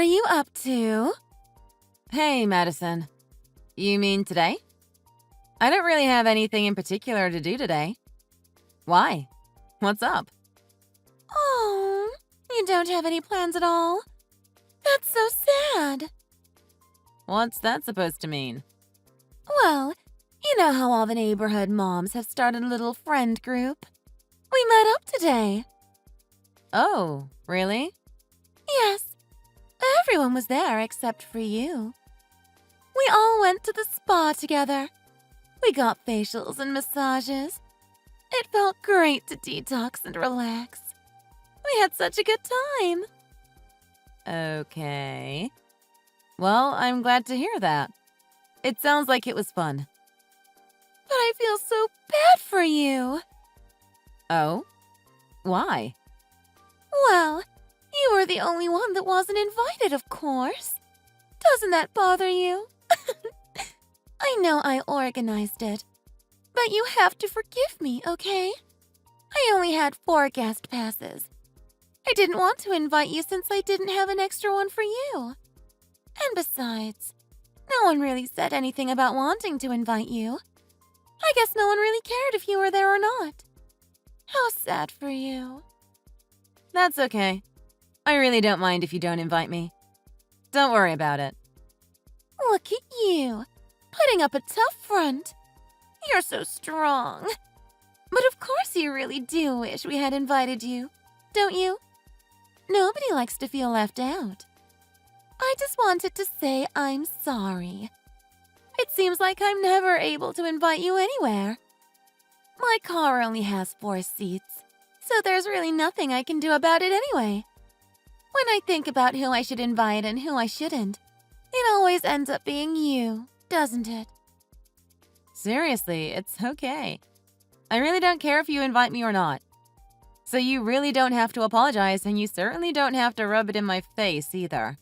you up to? Hey, Madison. You mean today? I don't really have anything in particular to do today. Why? What's up? Oh, you don't have any plans at all? That's so sad. What's that supposed to mean? Well, you know how all the neighborhood moms have started a little friend group? We met up today. Oh, really? Yes, everyone was there except for you. We all went to the spa together. We got facials and massages. It felt great to detox and relax. We had such a good time. Okay. Well, I'm glad to hear that. It sounds like it was fun. But I feel so bad for you. Oh? Why? Well, you were the only one that wasn't invited, of course. Doesn't that bother you? I know I organized it, but you have to forgive me, okay? I only had 4 guest passes. I didn't want to invite you since I didn't have an extra one for you. And besides, no one really said anything about wanting to invite you. I guess no one really cared if you were there or not. How sad for you. That's okay. I really don't mind if you don't invite me. Don't worry about it. Look at you, putting up a tough front. You're so strong. But of course you really do wish we had invited you, don't you? Nobody likes to feel left out. I just wanted to say I'm sorry. It seems like I'm never able to invite you anywhere. My car only has 4 seats, so there's really nothing I can do about it anyway. When I think about who I should invite and who I shouldn't, it always ends up being you, doesn't it? Seriously, it's okay. I really don't care if you invite me or not. So you really don't have to apologize, and you certainly don't have to rub it in my face either.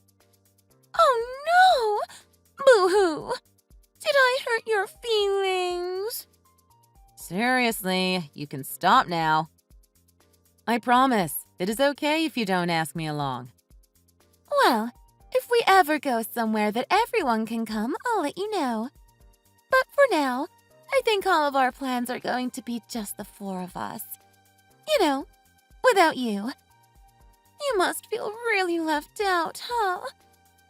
Oh no! Boo-hoo! Did I hurt your feelings? Seriously, you can stop now. I promise, it is okay if you don't ask me along. Well, if we ever go somewhere that everyone can come, I'll let you know. But for now, I think all of our plans are going to be just the 4 of us. You know, without you. You must feel really left out, huh?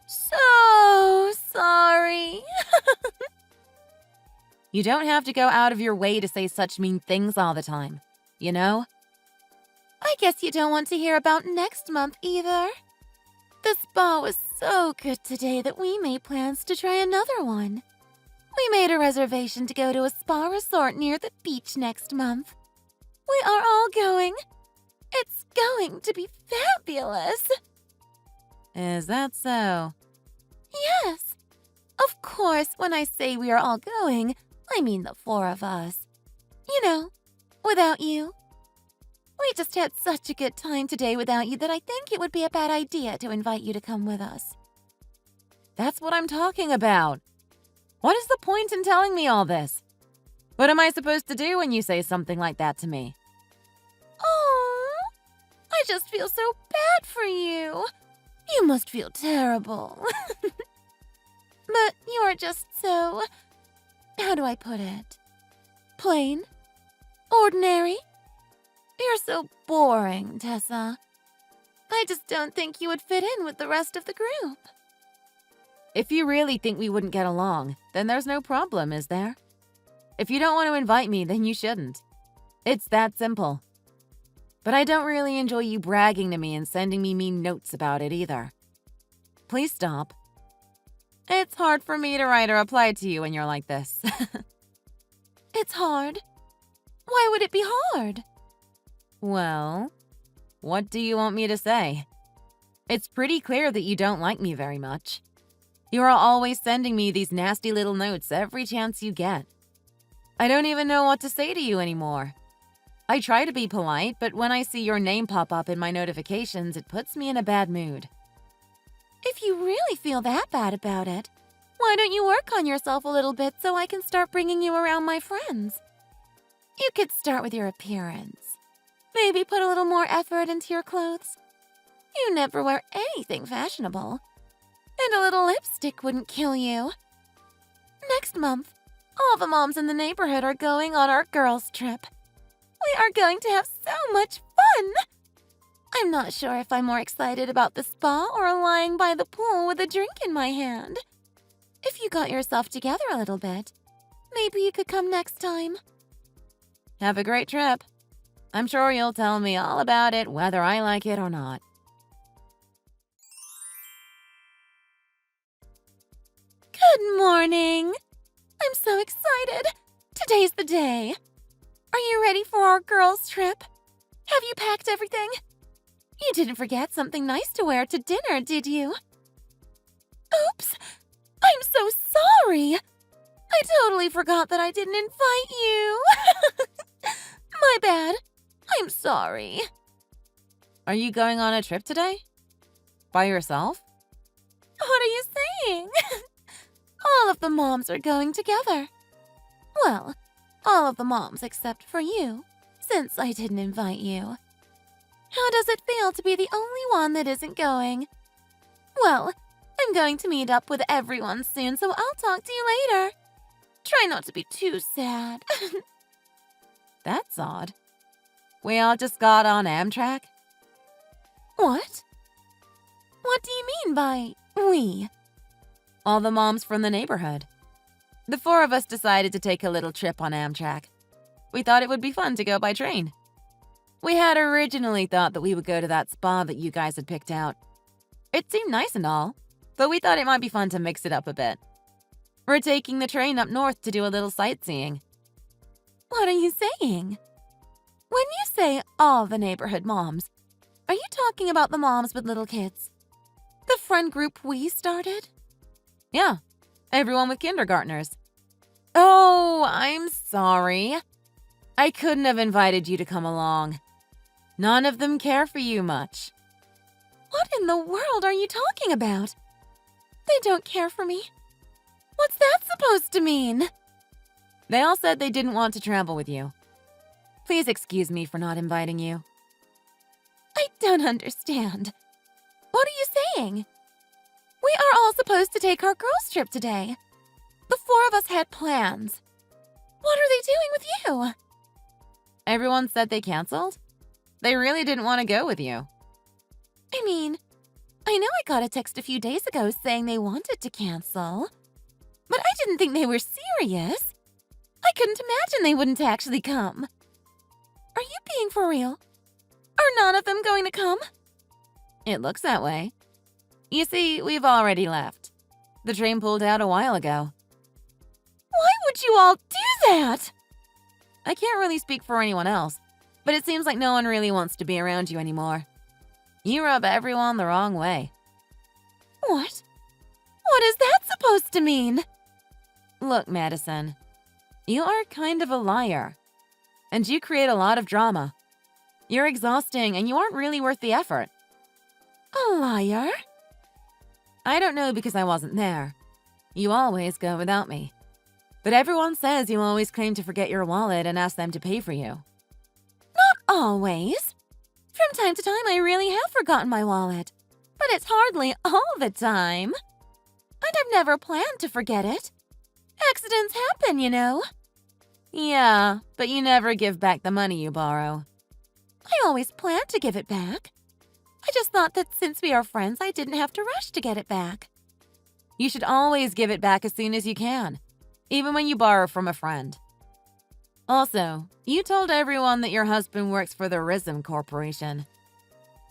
So sorry. You don't have to go out of your way to say such mean things all the time, you know? I guess you don't want to hear about next month either. The spa was so good today that we made plans to try another one. We made a reservation to go to a spa resort near the beach next month. We are all going. It's going to be fabulous. Is that so? Yes. Of course, when I say we are all going, I mean the 4 of us. You know, without you. We just had such a good time today without you that I think it would be a bad idea to invite you to come with us. That's what I'm talking about. What is the point in telling me all this? What am I supposed to do when you say something like that to me? Oh, I just feel so bad for you. You must feel terrible. But you are just so... How do I put it? Plain? Ordinary? You're so boring, Tessa. I just don't think you would fit in with the rest of the group. If you really think we wouldn't get along, then there's no problem, is there? If you don't want to invite me, then you shouldn't. It's that simple. But I don't really enjoy you bragging to me and sending me mean notes about it either. Please stop. It's hard for me to write a reply to you when you're like this. It's hard. Why would it be hard? Well, what do you want me to say? It's pretty clear that you don't like me very much. You are always sending me these nasty little notes every chance you get. I don't even know what to say to you anymore. I try to be polite, but when I see your name pop up in my notifications, it puts me in a bad mood. If you really feel that bad about it, why don't you work on yourself a little bit so I can start bringing you around my friends? You could start with your appearance. Maybe put a little more effort into your clothes. You never wear anything fashionable. And a little lipstick wouldn't kill you. Next month, all the moms in the neighborhood are going on our girls' trip. We are going to have so much fun! I'm not sure if I'm more excited about the spa or lying by the pool with a drink in my hand. If you got yourself together a little bit, maybe you could come next time. Have a great trip. I'm sure you'll tell me all about it, whether I like it or not. Good morning! I'm so excited! Today's the day. Are you ready for our girls' trip? Have you packed everything? You didn't forget something nice to wear to dinner, did you? Oops! I'm so sorry! I totally forgot that I didn't invite you! My bad. I'm sorry. Are you going on a trip today? By yourself? What are you saying? All of the moms are going together. Well, all of the moms except for you, since I didn't invite you. How does it feel to be the only one that isn't going? Well, I'm going to meet up with everyone soon, so I'll talk to you later. Try not to be too sad. That's odd. We all just got on Amtrak? What? What do you mean by we? All the moms from the neighborhood. The four of us decided to take a little trip on Amtrak. We thought it would be fun to go by train. We had originally thought that we would go to that spa that you guys had picked out. It seemed nice and all, but we thought it might be fun to mix it up a bit. We're taking the train up north to do a little sightseeing. What are you saying? When you say all the neighborhood moms, are you talking about the moms with little kids? The friend group we started? Yeah, everyone with kindergartners. Oh, I'm sorry. I couldn't have invited you to come along. None of them care for you much. What in the world are you talking about? They don't care for me. What's that supposed to mean? They all said they didn't want to travel with you. Please excuse me for not inviting you. I don't understand. What are you saying? We are all supposed to take our girls' trip today. The four of us had plans. What are they doing with you? Everyone said they canceled? They really didn't want to go with you. I mean, I know I got a text a few days ago saying they wanted to cancel. But I didn't think they were serious. I couldn't imagine they wouldn't actually come. Are you being for real? Are none of them going to come? It looks that way. You see, we've already left. The train pulled out a while ago. Why would you all do that? I can't really speak for anyone else, but it seems like no one really wants to be around you anymore. You rub everyone the wrong way. What? What is that supposed to mean? Look, Madison, you are kind of a liar, and you create a lot of drama. You're exhausting, and you aren't really worth the effort. A liar? I don't know because I wasn't there. You always go without me. But everyone says you always claim to forget your wallet and ask them to pay for you. Not always. From time to time, I really have forgotten my wallet. But it's hardly all the time. And I've never planned to forget it. Accidents happen, you know. Yeah, but you never give back the money you borrow. I always plan to give it back. I just thought that since we are friends, I didn't have to rush to get it back. You should always give it back as soon as you can, even when you borrow from a friend. Also, you told everyone that your husband works for the RISM Corporation.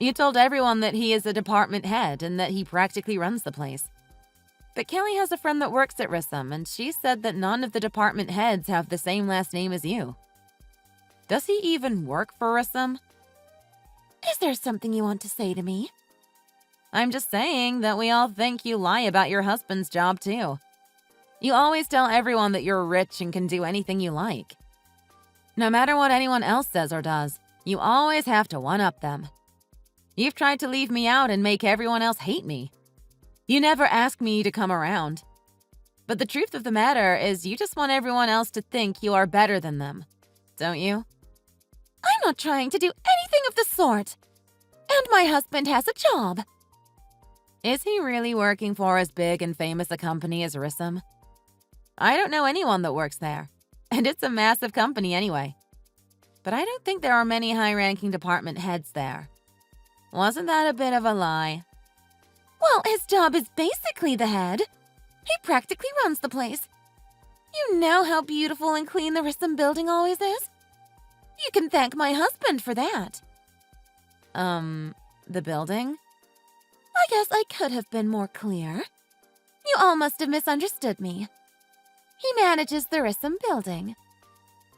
You told everyone that he is a department head and that he practically runs the place. But Kelly has a friend that works at RISM, and she said that none of the department heads have the same last name as you. Does he even work for RISM? Is there something you want to say to me? I'm just saying that we all think you lie about your husband's job, too. You always tell everyone that you're rich and can do anything you like. No matter what anyone else says or does, you always have to one-up them. You've tried to leave me out and make everyone else hate me. You never ask me to come around. But the truth of the matter is you just want everyone else to think you are better than them, don't you? I'm not trying to do anything of the sort. And my husband has a job. Is he really working for as big and famous a company as Rissam? I don't know anyone that works there, and it's a massive company anyway. But I don't think there are many high-ranking department heads there. Wasn't that a bit of a lie? Well, his job is basically the head. He practically runs the place. You know how beautiful and clean the Rissam building always is? You can thank my husband for that. The building? I guess I could have been more clear. You all must have misunderstood me. He manages the Rissam building.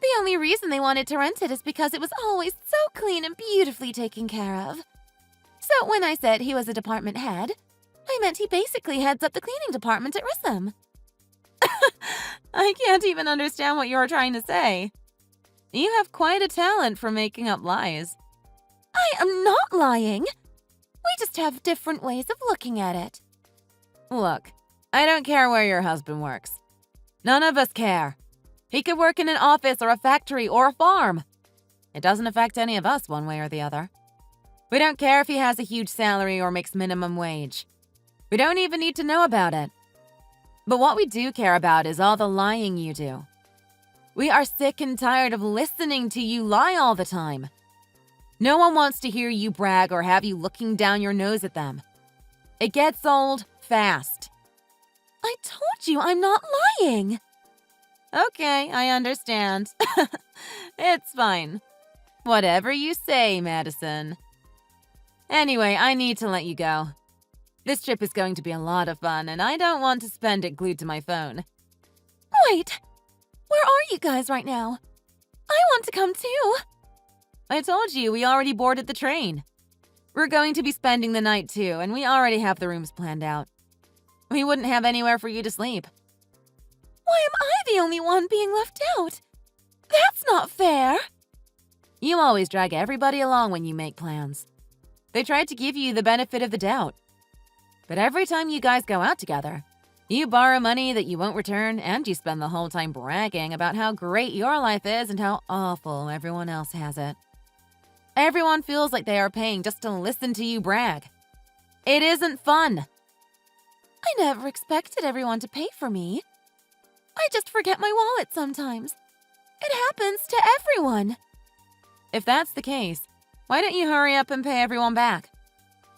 The only reason they wanted to rent it is because it was always so clean and beautifully taken care of. So when I said he was a department head, I meant he basically heads up the cleaning department at Rissam. I can't even understand what you're trying to say. You have quite a talent for making up lies. I am not lying. We just have different ways of looking at it. Look, I don't care where your husband works. None of us care. He could work in an office or a factory or a farm. It doesn't affect any of us one way or the other. We don't care if he has a huge salary or makes minimum wage. We don't even need to know about it. But what we do care about is all the lying you do. We are sick and tired of listening to you lie all the time. No one wants to hear you brag or have you looking down your nose at them. It gets old fast. I told you I'm not lying. Okay, I understand. It's fine. Whatever you say, Madison. Anyway, I need to let you go. This trip is going to be a lot of fun, and I don't want to spend it glued to my phone. Wait, where are you guys right now? I want to come too. I told you, we already boarded the train. We're going to be spending the night too, and we already have the rooms planned out. We wouldn't have anywhere for you to sleep. Why am I the only one being left out? That's not fair. You always drag everybody along when you make plans. They tried to give you the benefit of the doubt. But every time you guys go out together, you borrow money that you won't return, and you spend the whole time bragging about how great your life is and how awful everyone else has it. Everyone feels like they are paying just to listen to you brag. It isn't fun. I never expected everyone to pay for me. I just forget my wallet sometimes. It happens to everyone. If that's the case, why don't you hurry up and pay everyone back?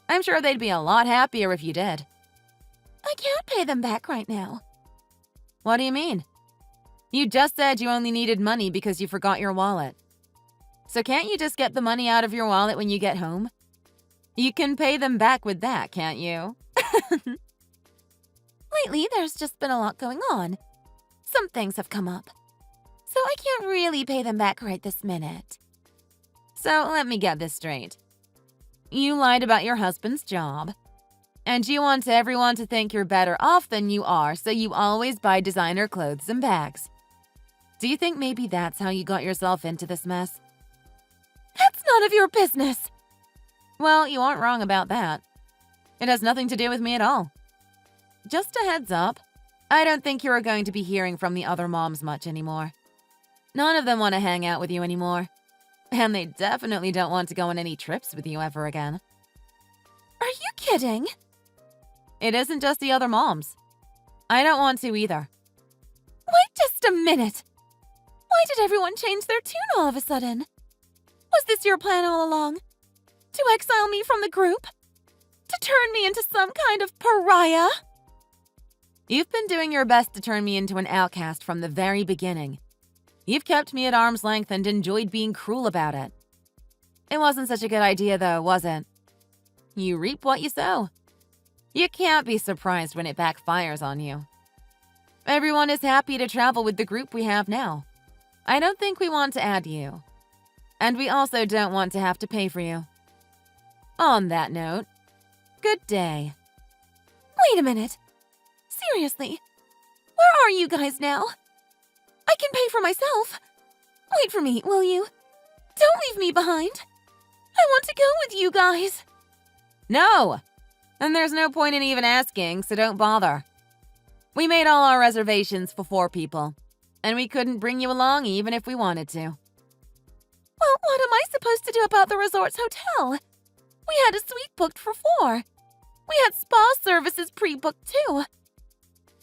I'm sure they'd be a lot happier if you did. I can't pay them back right now. What do you mean? You just said you only needed money because you forgot your wallet. So can't you just get the money out of your wallet when you get home? You can pay them back with that, can't you? Lately, there's just been a lot going on. Some things have come up. So I can't really pay them back right this minute. So let me get this straight. You lied about your husband's job, and you want everyone to think you're better off than you are, so you always buy designer clothes and bags. Do you think maybe that's how you got yourself into this mess? That's none of your business. Well, you aren't wrong about that. It has nothing to do with me at all. Just a heads up, I don't think you're going to be hearing from the other moms much anymore. None of them want to hang out with you anymore. And they definitely don't want to go on any trips with you ever again. Are you kidding? It isn't just the other moms. I don't want to either. Wait just a minute. Why did everyone change their tune all of a sudden? Was this your plan all along? To exile me from the group? To turn me into some kind of pariah? You've been doing your best to turn me into an outcast from the very beginning. You've kept me at arm's length and enjoyed being cruel about it. It wasn't such a good idea, though, was it? You reap what you sow. You can't be surprised when it backfires on you. Everyone is happy to travel with the group we have now. I don't think we want to add you. And we also don't want to have to pay for you. On that note, good day. Wait a minute. Seriously, where are you guys now? I can pay for myself. Wait for me, will you? Don't leave me behind. I want to go with you guys. No! And there's no point in even asking, so don't bother. We made all our reservations for 4 people, and we couldn't bring you along even if we wanted to. Well, what am I supposed to do about the resort's hotel? We had a suite booked for 4. We had spa services pre-booked too.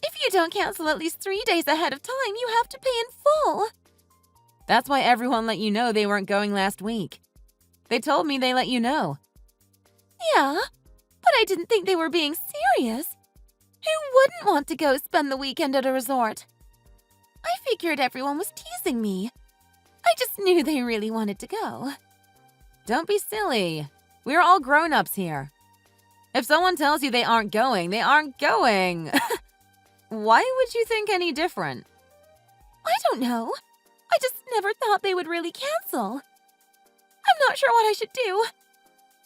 If you don't cancel at least 3 days ahead of time, you have to pay in full. That's why everyone let you know they weren't going last week. They told me they let you know. Yeah, but I didn't think they were being serious. Who wouldn't want to go spend the weekend at a resort? I figured everyone was teasing me. I just knew they really wanted to go. Don't be silly. We're all grown-ups here. If someone tells you they aren't going, they aren't going. Why would you think any different? I don't know. I just never thought they would really cancel. I'm not sure what I should do.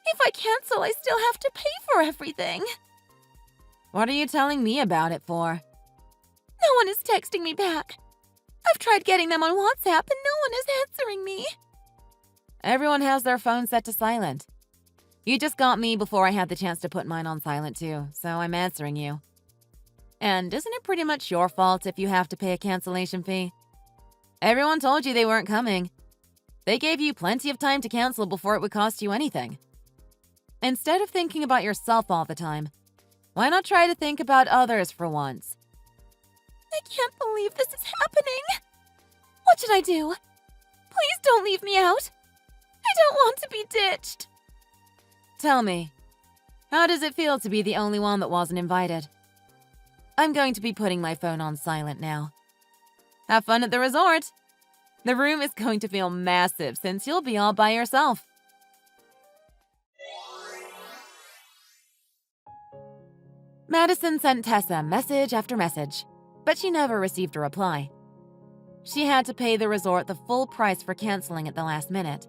If I cancel, I still have to pay for everything. What are you telling me about it for? No one is texting me back. I've tried getting them on WhatsApp and no one is answering me. Everyone has their phone set to silent. You just got me before I had the chance to put mine on silent too, so I'm answering you. And isn't it pretty much your fault if you have to pay a cancellation fee? Everyone told you they weren't coming. They gave you plenty of time to cancel before it would cost you anything. Instead of thinking about yourself all the time, why not try to think about others for once? I can't believe this is happening. What should I do? Please don't leave me out. I don't want to be ditched. Tell me, how does it feel to be the only one that wasn't invited? I'm going to be putting my phone on silent now. Have fun at the resort. The room is going to feel massive since you'll be all by yourself. Madison sent Tessa message after message, but she never received a reply. She had to pay the resort the full price for canceling at the last minute.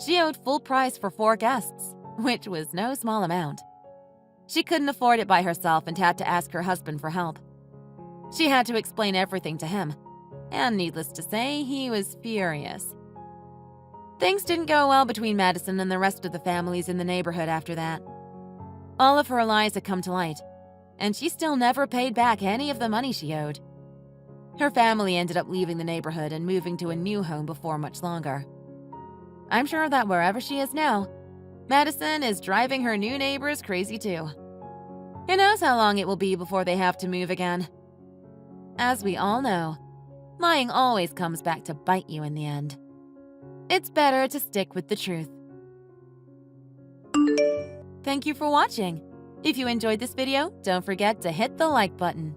She owed full price for 4 guests, which was no small amount. She couldn't afford it by herself and had to ask her husband for help. She had to explain everything to him, and needless to say, he was furious. Things didn't go well between Madison and the rest of the families in the neighborhood after that. All of her lies had come to light, and she still never paid back any of the money she owed. Her family ended up leaving the neighborhood and moving to a new home before much longer. I'm sure that wherever she is now, Madison is driving her new neighbors crazy too. Who knows how long it will be before they have to move again? As we all know, lying always comes back to bite you in the end. It's better to stick with the truth. Thank you for watching. If you enjoyed this video, don't forget to hit the like button.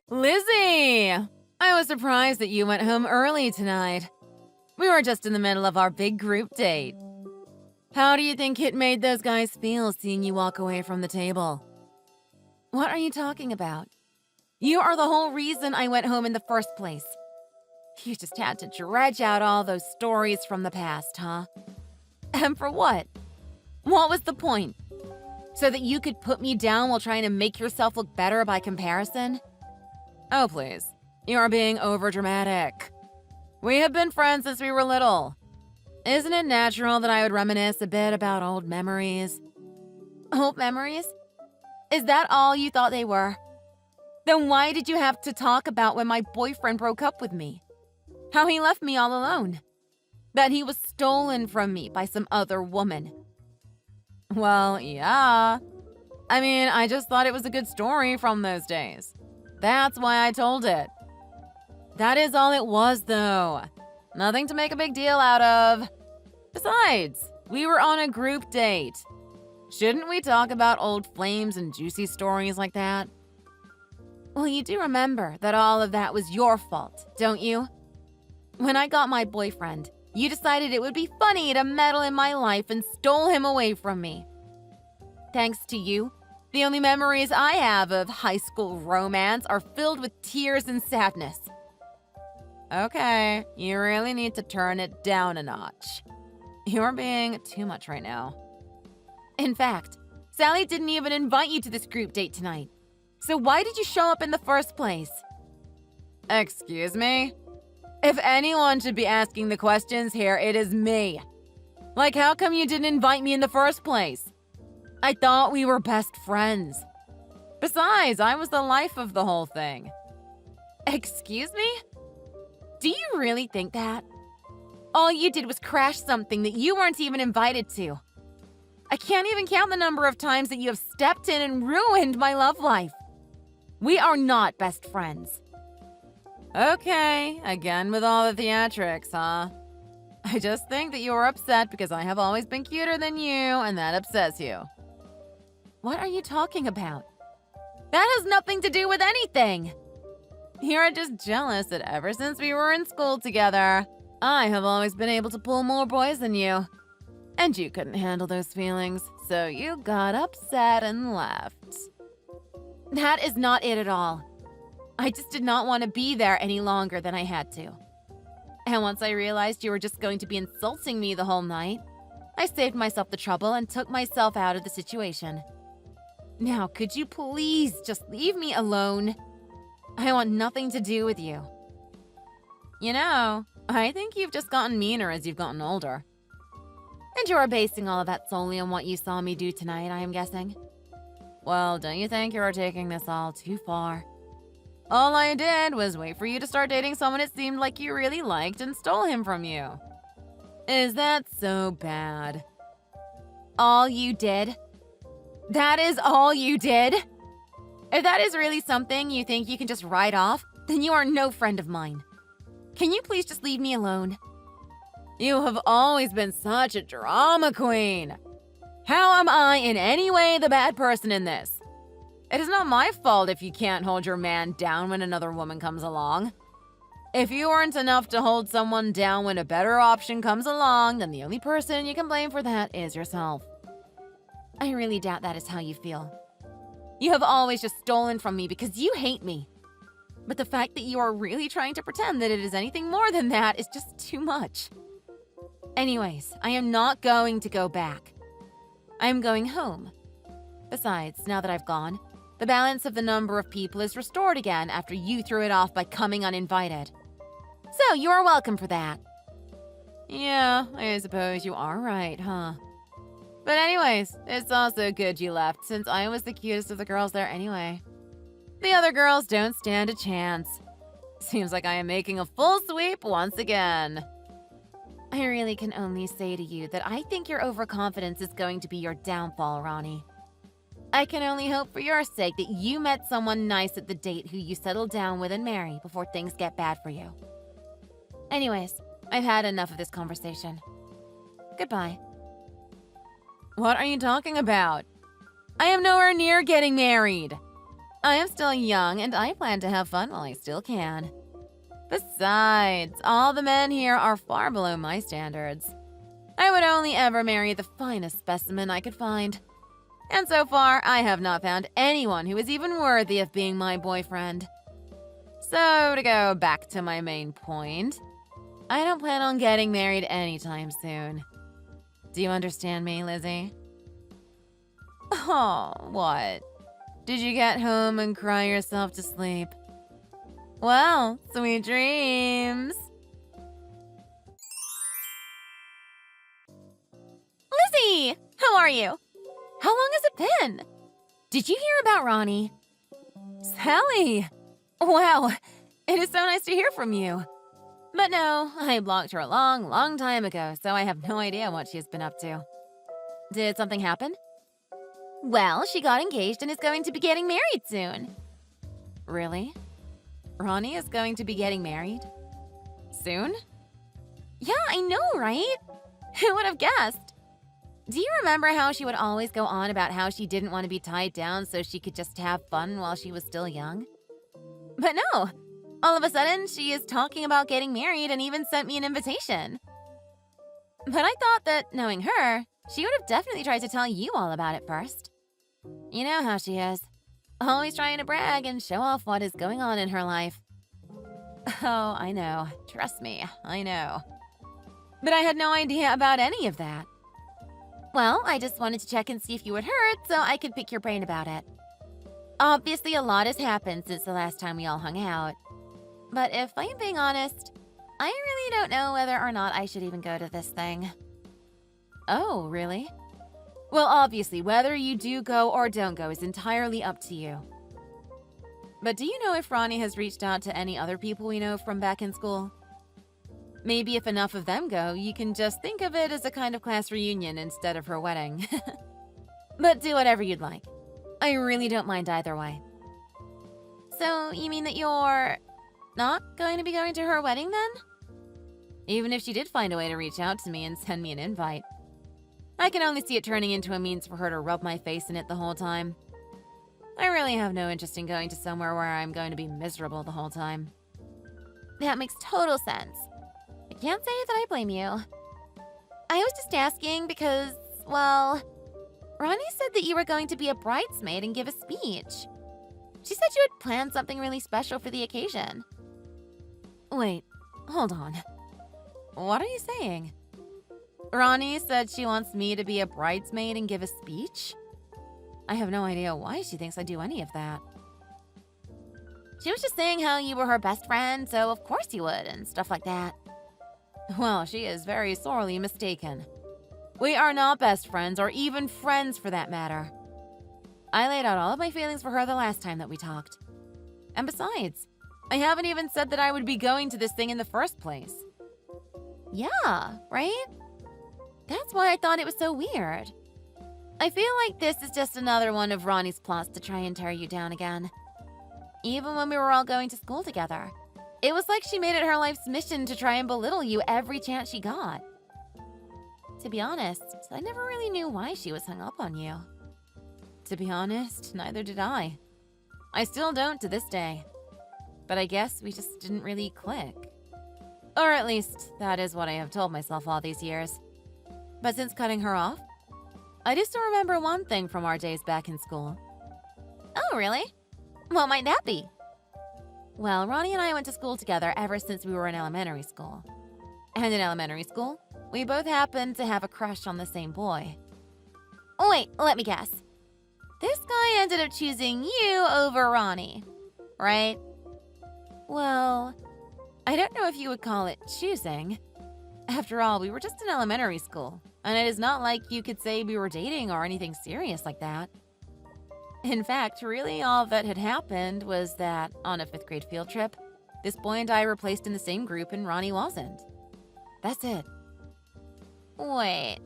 Lizzie! I was surprised that you went home early tonight. We were just in the middle of our big group date. How do you think it made those guys feel seeing you walk away from the table? What are you talking about? You are the whole reason I went home in the first place. You just had to dredge out all those stories from the past, huh? And for what? What was the point? So that you could put me down while trying to make yourself look better by comparison? Oh, please. You are being overdramatic. We have been friends since we were little. Isn't it natural that I would reminisce a bit about old memories? Old memories? Is that all you thought they were? Then why did you have to talk about when my boyfriend broke up with me? How he left me all alone? That he was stolen from me by some other woman? Well, yeah. I mean, I just thought it was a good story from those days. That's why I told it. That is all it was, though. Nothing to make a big deal out of. Besides, we were on a group date. Shouldn't we talk about old flames and juicy stories like that? Well, you do remember that all of that was your fault, don't you? When I got my boyfriend, you decided it would be funny to meddle in my life and stole him away from me. Thanks to you, the only memories I have of high school romance are filled with tears and sadness. Okay, you really need to turn it down a notch. You're being too much right now. In fact, Sally didn't even invite you to this group date tonight. So why did you show up in the first place? Excuse me? If anyone should be asking the questions here, it is me. Like, how come you didn't invite me in the first place? I thought we were best friends. Besides, I was the life of the whole thing. Excuse me? Do you really think that? All you did was crash something that you weren't even invited to. I can't even count the number of times that you have stepped in and ruined my love life. We are not best friends. Okay, again with all the theatrics, huh? I just think that you are upset because I have always been cuter than you, and that upsets you. What are you talking about? That has nothing to do with anything. You're just jealous that ever since we were in school together, I have always been able to pull more boys than you. And you couldn't handle those feelings, so you got upset and left. That is not it at all. I just did not want to be there any longer than I had to. And once I realized you were just going to be insulting me the whole night, I saved myself the trouble and took myself out of the situation. Now, could you please just leave me alone? I want nothing to do with you. You know, I think you've just gotten meaner as you've gotten older. And you are basing all of that solely on what you saw me do tonight, I am guessing. Well, don't you think you are taking this all too far? All I did was wait for you to start dating someone it seemed like you really liked and stole him from you. Is that so bad? All you did? That is all you did? If that is really something you think you can just write off, then you are no friend of mine. Can you please just leave me alone? You have always been such a drama queen. How am I in any way the bad person in this? It is not my fault if you can't hold your man down when another woman comes along. If you aren't enough to hold someone down when a better option comes along, then the only person you can blame for that is yourself. I really doubt that is how you feel. You have always just stolen from me because you hate me. But the fact that you are really trying to pretend that it is anything more than that is just too much. Anyways, I am not going to go back. I am going home. Besides, now that I've gone, the balance of the number of people is restored again after you threw it off by coming uninvited. So you are welcome for that. Yeah, I suppose you are right, huh? But anyways, it's also good you left since I was the cutest of the girls there anyway. The other girls don't stand a chance. Seems like I am making a full sweep once again. I really can only say to you that I think your overconfidence is going to be your downfall, Ronnie. I can only hope for your sake that you met someone nice at the date who you settle down with and marry before things get bad for you. Anyways, I've had enough of this conversation. Goodbye. What are you talking about? I am nowhere near getting married. I am still young and I plan to have fun while I still can. Besides, all the men here are far below my standards. I would only ever marry the finest specimen I could find. And so far, I have not found anyone who is even worthy of being my boyfriend. So, to go back to my main point, I don't plan on getting married anytime soon. Do you understand me, Lizzie? Oh, what? Did you get home and cry yourself to sleep? Well, sweet dreams. Lizzie! How are you? How long has it been? Did you hear about Ronnie? Sally! Wow, it is so nice to hear from you. But no, I blocked her a long, long time ago, so I have no idea what she has been up to. Did something happen? Well, she got engaged and is going to be getting married soon. Really? Ronnie is going to be getting married? Soon? Yeah, I know, right? Who would have guessed? Do you remember how she would always go on about how she didn't want to be tied down so she could just have fun while she was still young? But no, all of a sudden she is talking about getting married and even sent me an invitation. But I thought that, knowing her, she would have definitely tried to tell you all about it first. You know how she is. Always trying to brag and show off what is going on in her life. Oh, I know. Trust me, I know. But I had no idea about any of that. Well, I just wanted to check and see if you had heard so I could pick your brain about it. Obviously, a lot has happened since the last time we all hung out. But if I am being honest, I really don't know whether or not I should even go to this thing. Oh, really? Well, obviously, whether you do go or don't go is entirely up to you. But do you know if Ronnie has reached out to any other people we know from back in school? Maybe if enough of them go, you can just think of it as a kind of class reunion instead of her wedding. But do whatever you'd like. I really don't mind either way. So, you mean that you're not going to be going to her wedding then? Even if she did find a way to reach out to me and send me an invite, I can only see it turning into a means for her to rub my face in it the whole time. I really have no interest in going to somewhere where I'm going to be miserable the whole time. That makes total sense. I can't say that I blame you. I was just asking because, well, Ronnie said that you were going to be a bridesmaid and give a speech. She said you had planned something really special for the occasion. Wait, hold on. What are you saying? Ronnie said she wants me to be a bridesmaid and give a speech? I have no idea why she thinks I do any of that. She was just saying how you were her best friend, so of course you would, and stuff like that. Well, she is very sorely mistaken. We are not best friends, or even friends for that matter. I laid out all of my feelings for her the last time that we talked. And besides, I haven't even said that I would be going to this thing in the first place. Yeah, right? That's why I thought it was so weird. I feel like this is just another one of Ronnie's plots to try and tear you down again. Even when we were all going to school together, it was like she made it her life's mission to try and belittle you every chance she got. To be honest, I never really knew why she was hung up on you. To be honest, neither did I. I still don't to this day. But I guess we just didn't really click. Or at least, that is what I have told myself all these years. But since cutting her off, I do still remember one thing from our days back in school. Oh, really? What might that be? Well, Ronnie and I went to school together ever since we were in elementary school. And in elementary school, we both happened to have a crush on the same boy. Wait, let me guess. This guy ended up choosing you over Ronnie, right? Well, I don't know if you would call it choosing. After all, we were just in elementary school, and it is not like you could say we were dating or anything serious like that. In fact, really all that had happened was that, on a 5th grade field trip, this boy and I were placed in the same group and Ronnie wasn't. That's it. Wait,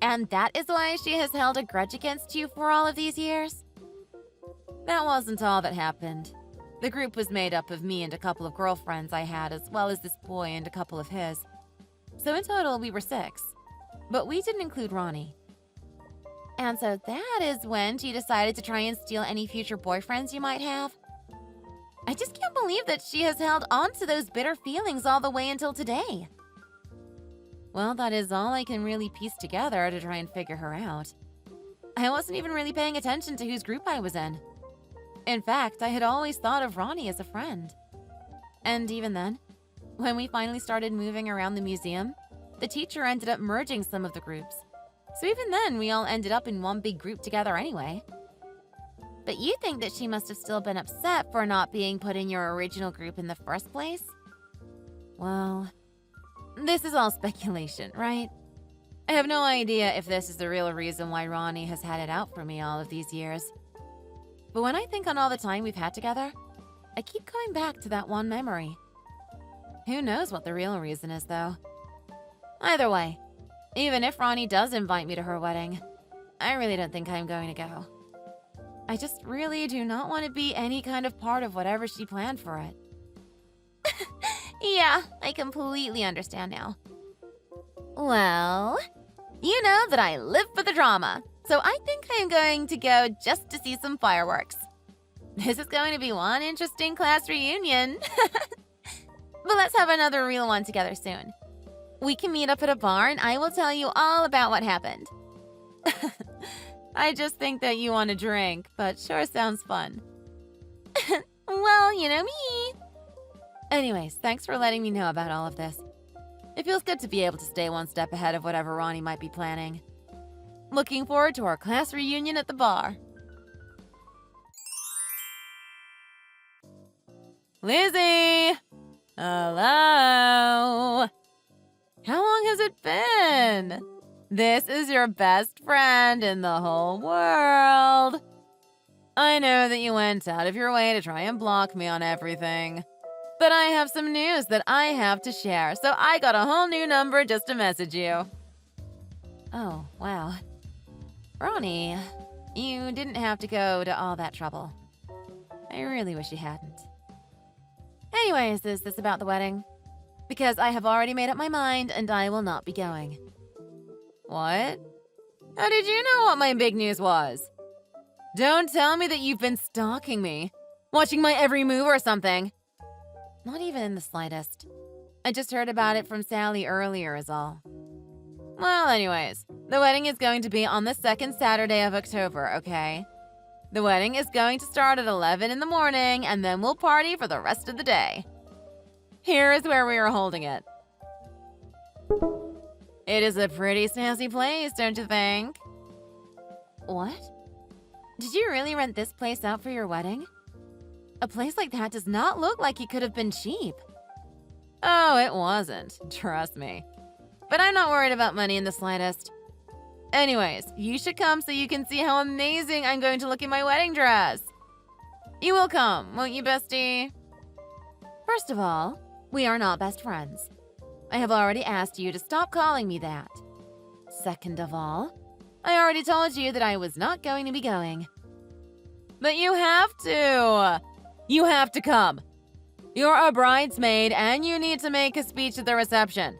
and that is why she has held a grudge against you for all of these years? That wasn't all that happened. The group was made up of me and a couple of girlfriends I had, as well as this boy and a couple of his. So in total, we were 6. But we didn't include Ronnie. And so that is when she decided to try and steal any future boyfriends you might have? I just can't believe that she has held on to those bitter feelings all the way until today. Well, that is all I can really piece together to try and figure her out. I wasn't even really paying attention to whose group I was in. In fact, I had always thought of Ronnie as a friend. And even then, when we finally started moving around the museum, the teacher ended up merging some of the groups. So even then, we all ended up in one big group together anyway. But you think that she must have still been upset for not being put in your original group in the first place? Well, this is all speculation, right? I have no idea if this is the real reason why Ronnie has had it out for me all of these years. But when I think on all the time we've had together, I keep going back to that one memory. Who knows what the real reason is, though? Either way, even if Ronnie does invite me to her wedding, I really don't think I'm going to go. I just really do not want to be any kind of part of whatever she planned for it. Yeah, I completely understand now. Well, you know that I live for the drama, so I think I am going to go just to see some fireworks. This is going to be one interesting class reunion. But let's have another real one together soon. We can meet up at a bar and I will tell you all about what happened. I just think that you want to drink, but sure sounds fun. Well, you know me. Anyways, thanks for letting me know about all of this. It feels good to be able to stay one step ahead of whatever Ronnie might be planning. Looking forward to our class reunion at the bar. Lizzie! Hello! How long has it been? This is your best friend in the whole world. I know that you went out of your way to try and block me on everything. But I have some news that I have to share, so I got a whole new number just to message you. Oh, wow. Ronnie, you didn't have to go to all that trouble. I really wish you hadn't. Anyways, is this about the wedding? Because I have already made up my mind and I will not be going. What? How did you know what my big news was? Don't tell me that you've been stalking me, watching my every move or something. Not even in the slightest. I just heard about it from Sally earlier is all. Well, anyways, the wedding is going to be on the second Saturday of October, okay? The wedding is going to start at 11 in the morning, and then we'll party for the rest of the day. Here is where we are holding it. It is a pretty snazzy place, don't you think? What? Did you really rent this place out for your wedding? A place like that does not look like it could have been cheap. Oh, it wasn't. Trust me. But I'm not worried about money in the slightest. Anyways, you should come so you can see how amazing I'm going to look in my wedding dress. You will come, won't you, bestie? First of all, we are not best friends. I have already asked you to stop calling me that. Second of all, I already told you that I was not going to be going. But you have to. You have to come. You're a bridesmaid and you need to make a speech at the reception.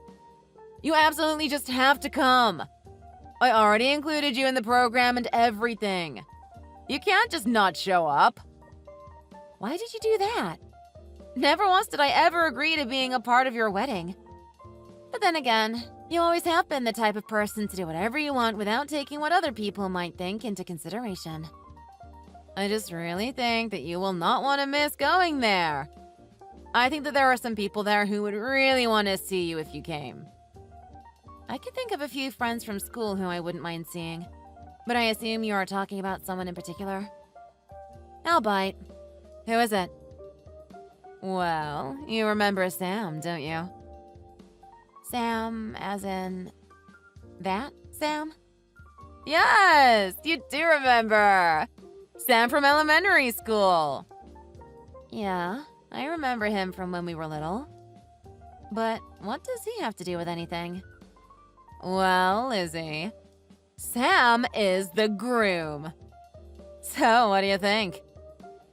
You absolutely just have to come. I already included you in the program and everything. You can't just not show up. Why did you do that? Never once did I ever agree to being a part of your wedding. But then again, you always have been the type of person to do whatever you want without taking what other people might think into consideration. I just really think that you will not want to miss going there. I think that there are some people there who would really want to see you if you came. I could think of a few friends from school who I wouldn't mind seeing, but I assume you are talking about someone in particular. I'll bite. Who is it? Well, you remember Sam, don't you? Sam, as in that Sam? Yes, you do remember. Sam from elementary school. Yeah, I remember him from when we were little. But what does he have to do with anything? Well, Lizzie, Sam is the groom. So, what do you think?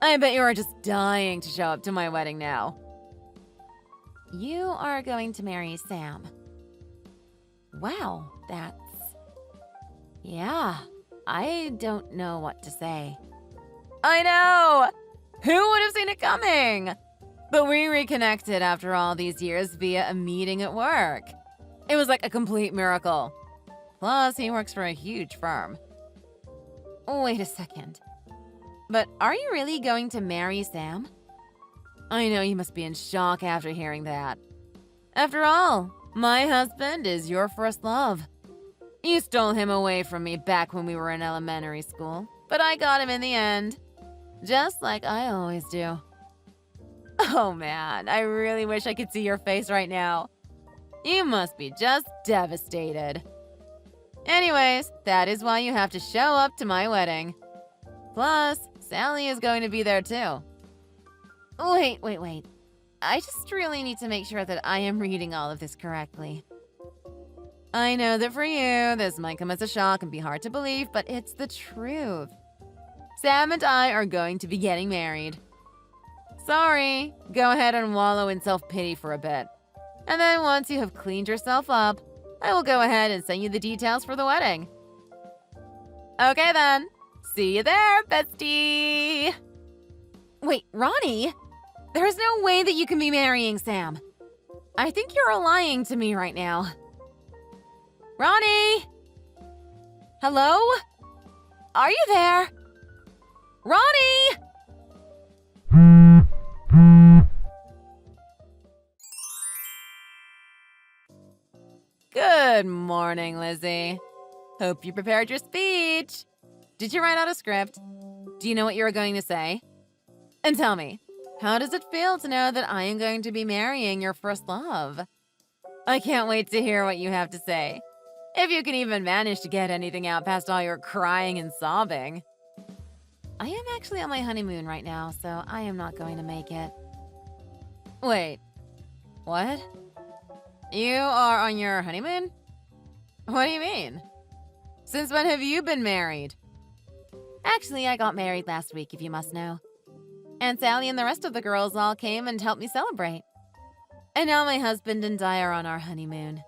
I bet you are just dying to show up to my wedding now. You are going to marry Sam. Wow, that's... Yeah, I don't know what to say. I know! Who would have seen it coming? But we reconnected after all these years via a meeting at work. It was like a complete miracle. Plus, he works for a huge firm. Wait a second. But are you really going to marry Sam? I know you must be in shock after hearing that. After all, my husband is your first love. You stole him away from me back when we were in elementary school, but I got him in the end. Just like I always do. Oh man, I really wish I could see your face right now. You must be just devastated. Anyways, that is why you have to show up to my wedding. Plus, Sally is going to be there too. Wait. I just really need to make sure that I am reading all of this correctly. I know that for you, this might come as a shock and be hard to believe, but it's the truth. Sam and I are going to be getting married. Sorry, go ahead and wallow in self-pity for a bit. And then once you have cleaned yourself up, I will go ahead and send you the details for the wedding. Okay then, see you there, bestie! Wait, Ronnie? There's no way that you can be marrying Sam. I think you're lying to me right now. Ronnie? Hello? Are you there? Ronnie? Good morning, Lizzie. Hope you prepared your speech. Did you write out a script? Do you know what you were going to say? And tell me, how does it feel to know that I am going to be marrying your first love? I can't wait to hear what you have to say. If you can even manage to get anything out past all your crying and sobbing. I am actually on my honeymoon right now, so I am not going to make it. Wait, what? You are on your honeymoon? What do you mean? Since when have you been married? Actually, I got married last week, if you must know. Aunt Sally and the rest of the girls all came and helped me celebrate. And now my husband and I are on our honeymoon.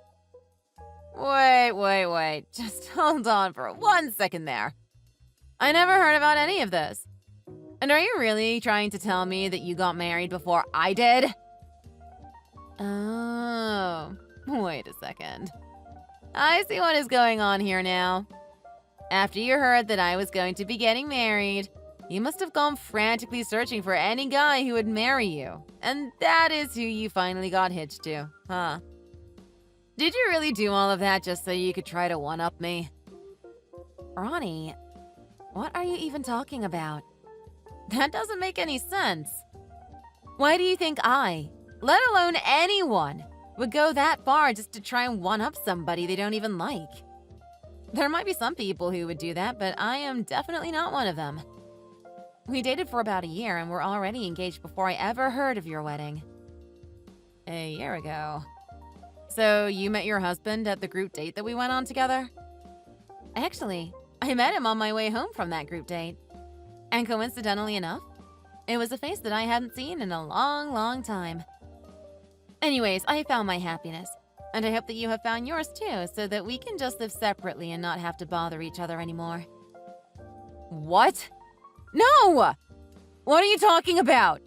Wait. Just hold on for 1 second there. I never heard about any of this. And are you really trying to tell me that you got married before I did? Oh, wait a second. I see what is going on here now. After you heard that I was going to be getting married, you must have gone frantically searching for any guy who would marry you. And that is who you finally got hitched to, huh? Did you really do all of that just so you could try to one-up me? Ronnie, what are you even talking about? That doesn't make any sense. Why do you think I, let alone anyone, would go that far just to try and one-up somebody they don't even like? There might be some people who would do that, but I am definitely not one of them. We dated for about a year and were already engaged before I ever heard of your wedding. A year ago. So you met your husband at the group date that we went on together? Actually, I met him on my way home from that group date. And coincidentally enough, it was a face that I hadn't seen in a long time. Anyways, I found my happiness. And I hope that you have found yours too, so that we can just live separately and not have to bother each other anymore. What? No! What are you talking about?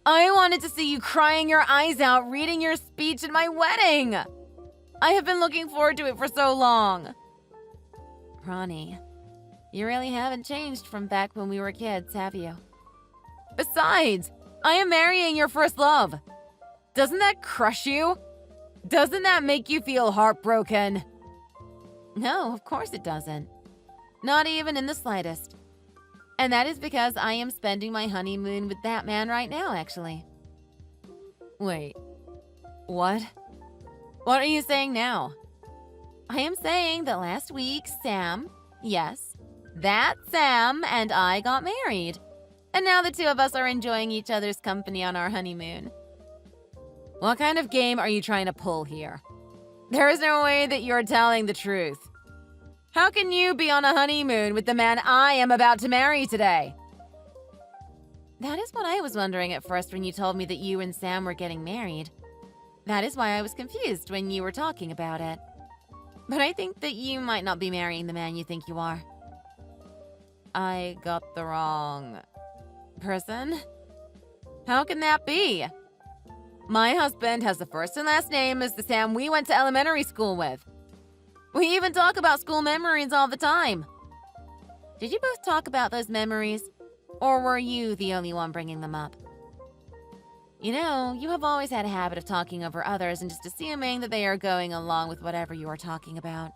I wanted to see you crying your eyes out reading your speech at my wedding! I have been looking forward to it for so long. Ronnie, you really haven't changed from back when we were kids, have you? Besides, I am marrying your first love. Doesn't that crush you? Doesn't that make you feel heartbroken? No, of course it doesn't. Not even in the slightest. And that is because I am spending my honeymoon with that man right now, actually. Wait, what? What are you saying now? I am saying that last week, Sam, yes, that Sam and I got married. And now the two of us are enjoying each other's company on our honeymoon. What kind of game are you trying to pull here? There is no way that you're telling the truth. How can you be on a honeymoon with the man I am about to marry today? That is what I was wondering at first when you told me that you and Sam were getting married. That is why I was confused when you were talking about it. But I think that you might not be marrying the man you think you are. I got the wrong person? How can that be? My husband has the first and last name as the Sam we went to elementary school with. We even talk about school memories all the time. Did you both talk about those memories? Or were you the only one bringing them up? You know, you have always had a habit of talking over others and just assuming that they are going along with whatever you are talking about.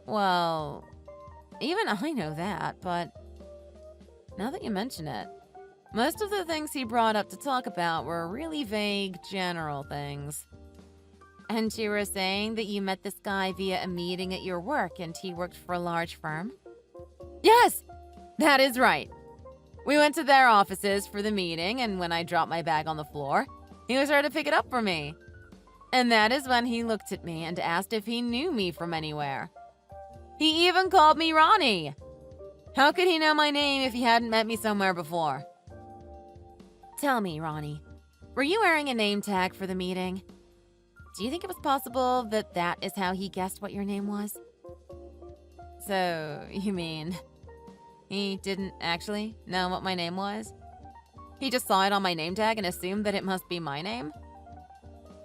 Well, even I know that, but now that you mention it, most of the things he brought up to talk about were really vague, general things. And you were saying that you met this guy via a meeting at your work and he worked for a large firm? Yes, that is right. We went to their offices for the meeting, and when I dropped my bag on the floor, he was there to pick it up for me. And that is when he looked at me and asked if he knew me from anywhere. He even called me Ronnie. How could he know my name if he hadn't met me somewhere before? Tell me, Ronnie, were you wearing a name tag for the meeting? Do you think it was possible that that is how he guessed what your name was? So, you mean he didn't actually know what my name was? He just saw it on my name tag and assumed that it must be my name?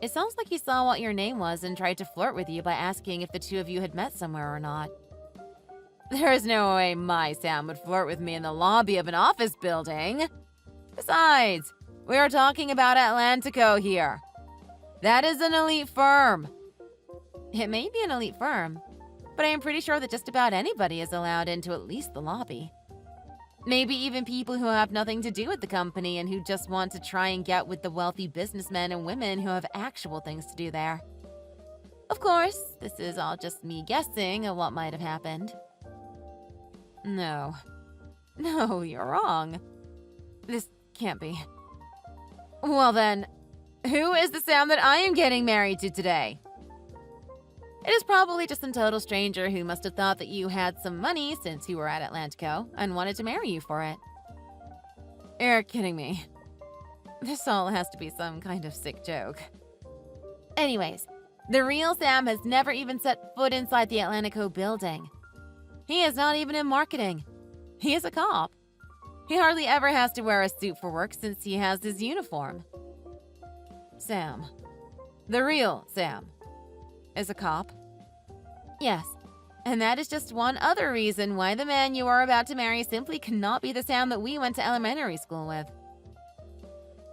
It sounds like he saw what your name was and tried to flirt with you by asking if the two of you had met somewhere or not. There is no way my Sam would flirt with me in the lobby of an office building. Besides, we are talking about Atlantico here. That is an elite firm. It may be an elite firm, but I am pretty sure that just about anybody is allowed into at least the lobby. Maybe even people who have nothing to do with the company and who just want to try and get with the wealthy businessmen and women who have actual things to do there. Of course, this is all just me guessing at what might have happened. No, you're wrong. This can't be. Well then, who is the Sam that I am getting married to today? It is probably just some total stranger who must have thought that you had some money since you were at Atlantico and wanted to marry you for it. You're kidding me. This all has to be some kind of sick joke. Anyways, the real Sam has never even set foot inside the Atlantico building. He is not even in marketing. He is a cop. He hardly ever has to wear a suit for work since he has his uniform. Sam, the real Sam, is a cop? Yes, and that is just one other reason why the man you are about to marry simply cannot be the Sam that we went to elementary school with.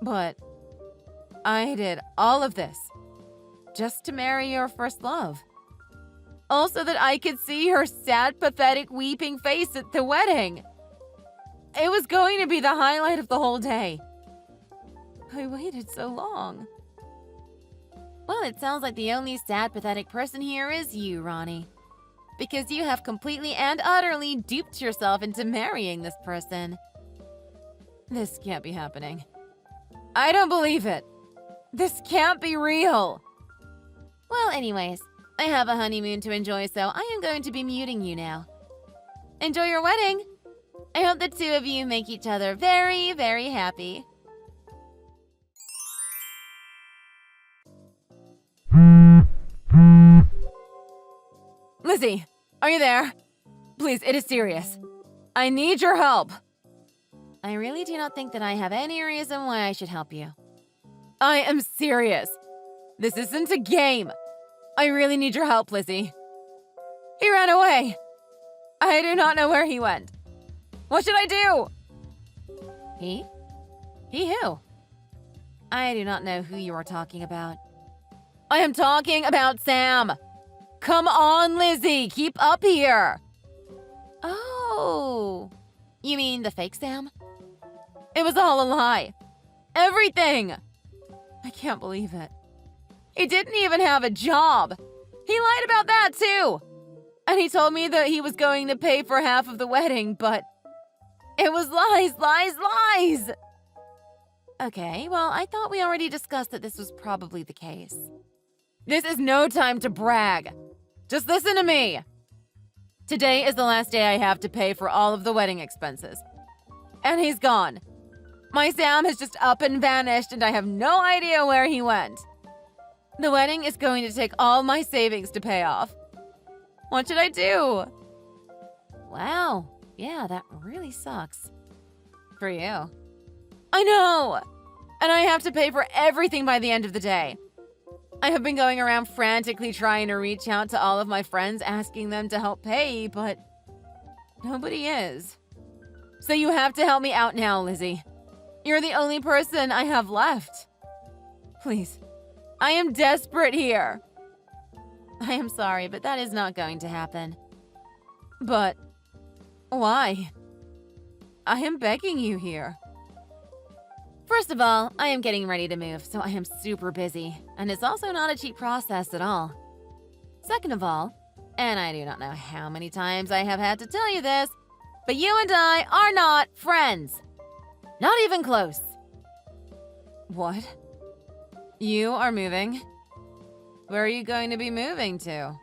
But I did all of this just to marry your first love. Also that I could see her sad, pathetic, weeping face at the wedding. It was going to be the highlight of the whole day. I waited so long. Well, it sounds like the only sad, pathetic person here is you, Ronnie. Because you have completely and utterly duped yourself into marrying this person. This can't be happening. I don't believe it. This can't be real. Well, anyways, I have a honeymoon to enjoy, so I am going to be muting you now. Enjoy your wedding. I hope the two of you make each other very, very happy. Lizzie, are you there? Please, it is serious. I need your help. I really do not think that I have any reason why I should help you. I am serious. This isn't a game. I really need your help, Lizzie. He ran away. I do not know where he went. What should I do? He? He who? I do not know who you are talking about. I am talking about Sam. Come on, Lizzie. Keep up here. Oh. You mean the fake Sam? It was all a lie. Everything. I can't believe it. He didn't even have a job. He lied about that too. And he told me that he was going to pay for half of the wedding, but it was lies, lies, lies. Okay, well, I thought we already discussed that this was probably the case. This is no time to brag. Just listen to me. Today is the last day I have to pay for all of the wedding expenses. And he's gone. My Sam has just up and vanished, and I have no idea where he went. The wedding is going to take all my savings to pay off. What should I do? Wow, yeah, that really sucks. For you. I know! And I have to pay for everything by the end of the day. I have been going around frantically trying to reach out to all of my friends, asking them to help pay, but nobody is. So you have to help me out now, Lizzie. You're the only person I have left. Please. I am desperate here. I am sorry, but that is not going to happen. But why? I am begging you here. First of all, I am getting ready to move, so I am super busy, and it's also not a cheap process at all. Second of all, and I do not know how many times I have had to tell you this, but you and I are not friends. Not even close. What? You are moving? Where are you going to be moving to?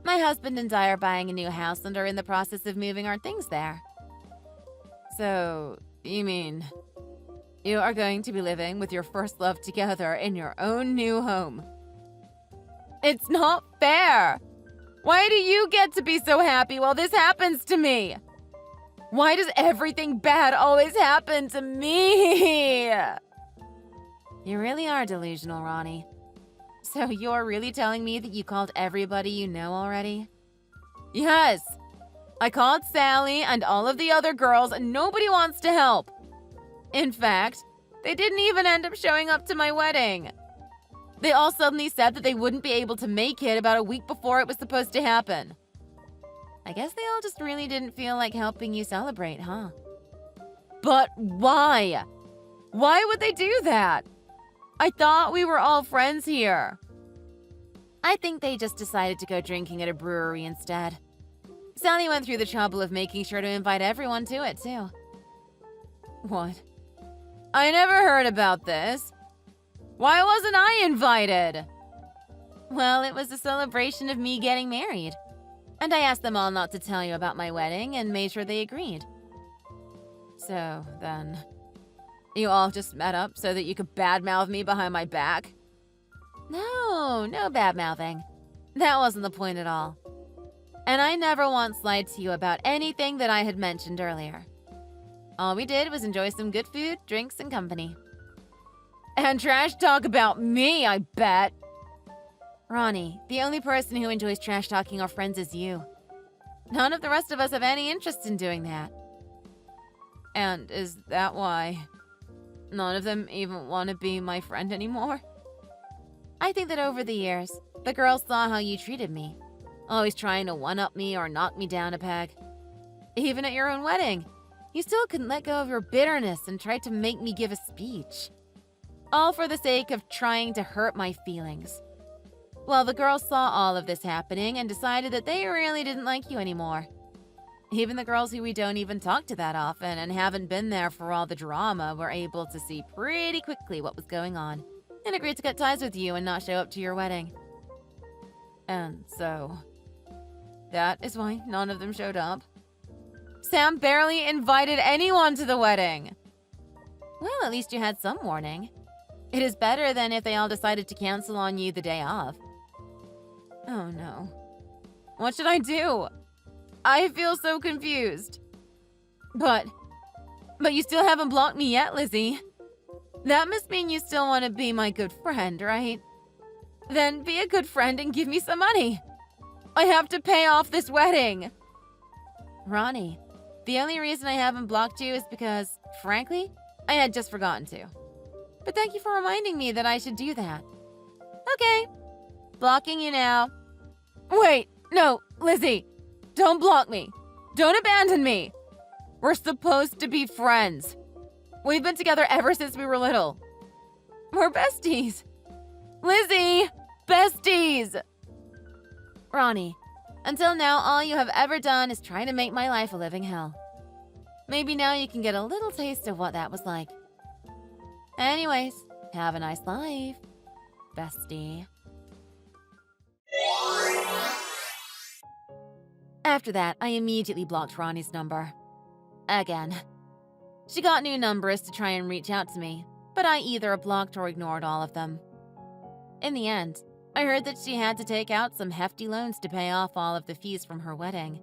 My husband and I are buying a new house and are in the process of moving our things there. So, you mean you are going to be living with your first love together in your own new home? It's not fair! Why do you get to be so happy while this happens to me? Why does everything bad always happen to me? You really are delusional, Ronnie. So you're really telling me that you called everybody you know already? Yes. I called Sally and all of the other girls, and nobody wants to help. In fact, they didn't even end up showing up to my wedding. They all suddenly said that they wouldn't be able to make it about a week before it was supposed to happen. I guess they all just really didn't feel like helping you celebrate, huh? But why? Why would they do that? I thought we were all friends here. I think they just decided to go drinking at a brewery instead. Sally went through the trouble of making sure to invite everyone to it, too. What? I never heard about this. Why wasn't I invited? Well, it was a celebration of me getting married. And I asked them all not to tell you about my wedding and made sure they agreed. So then, you all just met up so that you could badmouth me behind my back? No badmouthing. That wasn't the point at all. And I never once lied to you about anything that I had mentioned earlier. All we did was enjoy some good food, drinks, and company. And trash talk about me, I bet. Ronnie, the only person who enjoys trash talking our friends is you. None of the rest of us have any interest in doing that. And is that why none of them even want to be my friend anymore? I think that over the years, the girls saw how you treated me, always trying to one-up me or knock me down a peg. Even at your own wedding, you still couldn't let go of your bitterness and tried to make me give a speech. All for the sake of trying to hurt my feelings. Well, the girls saw all of this happening and decided that they really didn't like you anymore. Even the girls who we don't even talk to that often and haven't been there for all the drama were able to see pretty quickly what was going on and agreed to cut ties with you and not show up to your wedding. And so, that is why none of them showed up. Sam barely invited anyone to the wedding. Well, at least you had some warning. It is better than if they all decided to cancel on you the day of. Oh no. What should I do? I feel so confused. But you still haven't blocked me yet, Lizzie. That must mean you still want to be my good friend, right? Then be a good friend and give me some money. I have to pay off this wedding. Ronnie, the only reason I haven't blocked you is because, frankly, I had just forgotten to. But thank you for reminding me that I should do that. Okay, blocking you now. Wait, no, Lizzie, don't block me. Don't abandon me. We're supposed to be friends. We've been together ever since we were little. We're besties. Lizzie, besties. Ronnie, until now, all you have ever done is try to make my life a living hell. Maybe now you can get a little taste of what that was like. Anyways, have a nice life, bestie. After that, I immediately blocked Ronnie's number. Again. She got new numbers to try and reach out to me, but I either blocked or ignored all of them. In the end, I heard that she had to take out some hefty loans to pay off all of the fees from her wedding.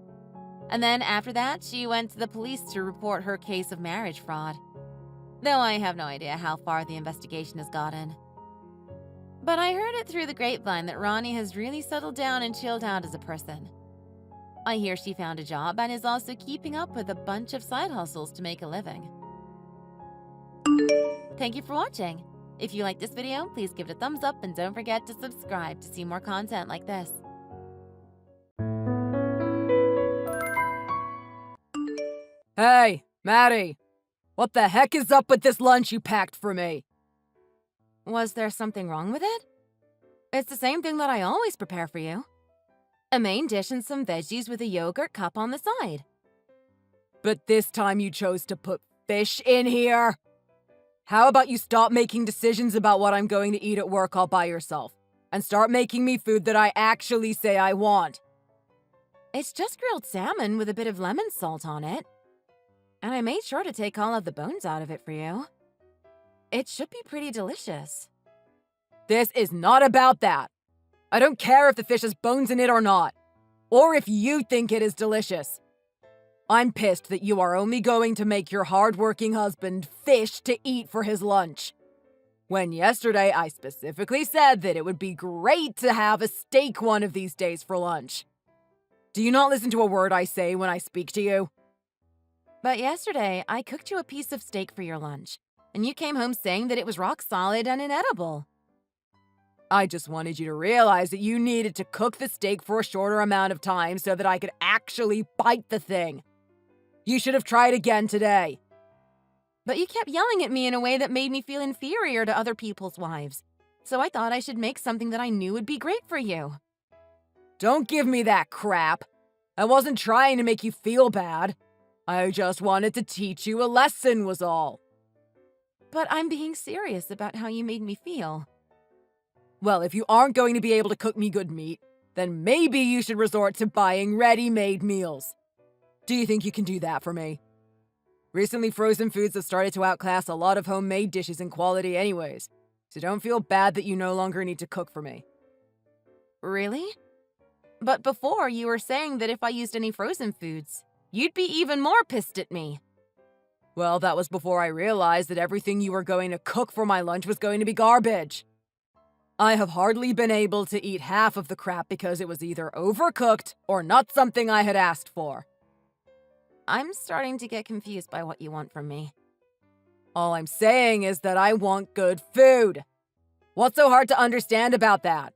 And then after that, she went to the police to report her case of marriage fraud. Though I have no idea how far the investigation has gotten. But I heard it through the grapevine that Ronnie has really settled down and chilled out as a person. I hear she found a job and is also keeping up with a bunch of side hustles to make a living. Thank you for watching. If you like this video, please give it a thumbs up and don't forget to subscribe to see more content like this. Hey, Maddie! What the heck is up with this lunch you packed for me? Was there something wrong with it? It's the same thing that I always prepare for you. A main dish and some veggies with a yogurt cup on the side. But this time you chose to put fish in here? How about you stop making decisions about what I'm going to eat at work all by yourself, and start making me food that I actually say I want? It's just grilled salmon with a bit of lemon salt on it. And I made sure to take all of the bones out of it for you. It should be pretty delicious. This is not about that. I don't care if the fish has bones in it or not, or if you think it is delicious. I'm pissed that you are only going to make your hard-working husband fish to eat for his lunch. When yesterday I specifically said that it would be great to have a steak one of these days for lunch. Do you not listen to a word I say when I speak to you? But yesterday, I cooked you a piece of steak for your lunch, and you came home saying that it was rock solid and inedible. I just wanted you to realize that you needed to cook the steak for a shorter amount of time so that I could actually bite the thing. You should have tried again today. But you kept yelling at me in a way that made me feel inferior to other people's wives. So I thought I should make something that I knew would be great for you. Don't give me that crap. I wasn't trying to make you feel bad. I just wanted to teach you a lesson was all. But I'm being serious about how you made me feel. Well, if you aren't going to be able to cook me good meat, then maybe you should resort to buying ready-made meals. Do you think you can do that for me? Recently, frozen foods have started to outclass a lot of homemade dishes in quality anyways, so don't feel bad that you no longer need to cook for me. Really? But before, you were saying that if I used any frozen foods, you'd be even more pissed at me. Well, that was before I realized that everything you were going to cook for my lunch was going to be garbage. I have hardly been able to eat half of the crap because it was either overcooked or not something I had asked for. I'm starting to get confused by what you want from me. All I'm saying is that I want good food. What's so hard to understand about that?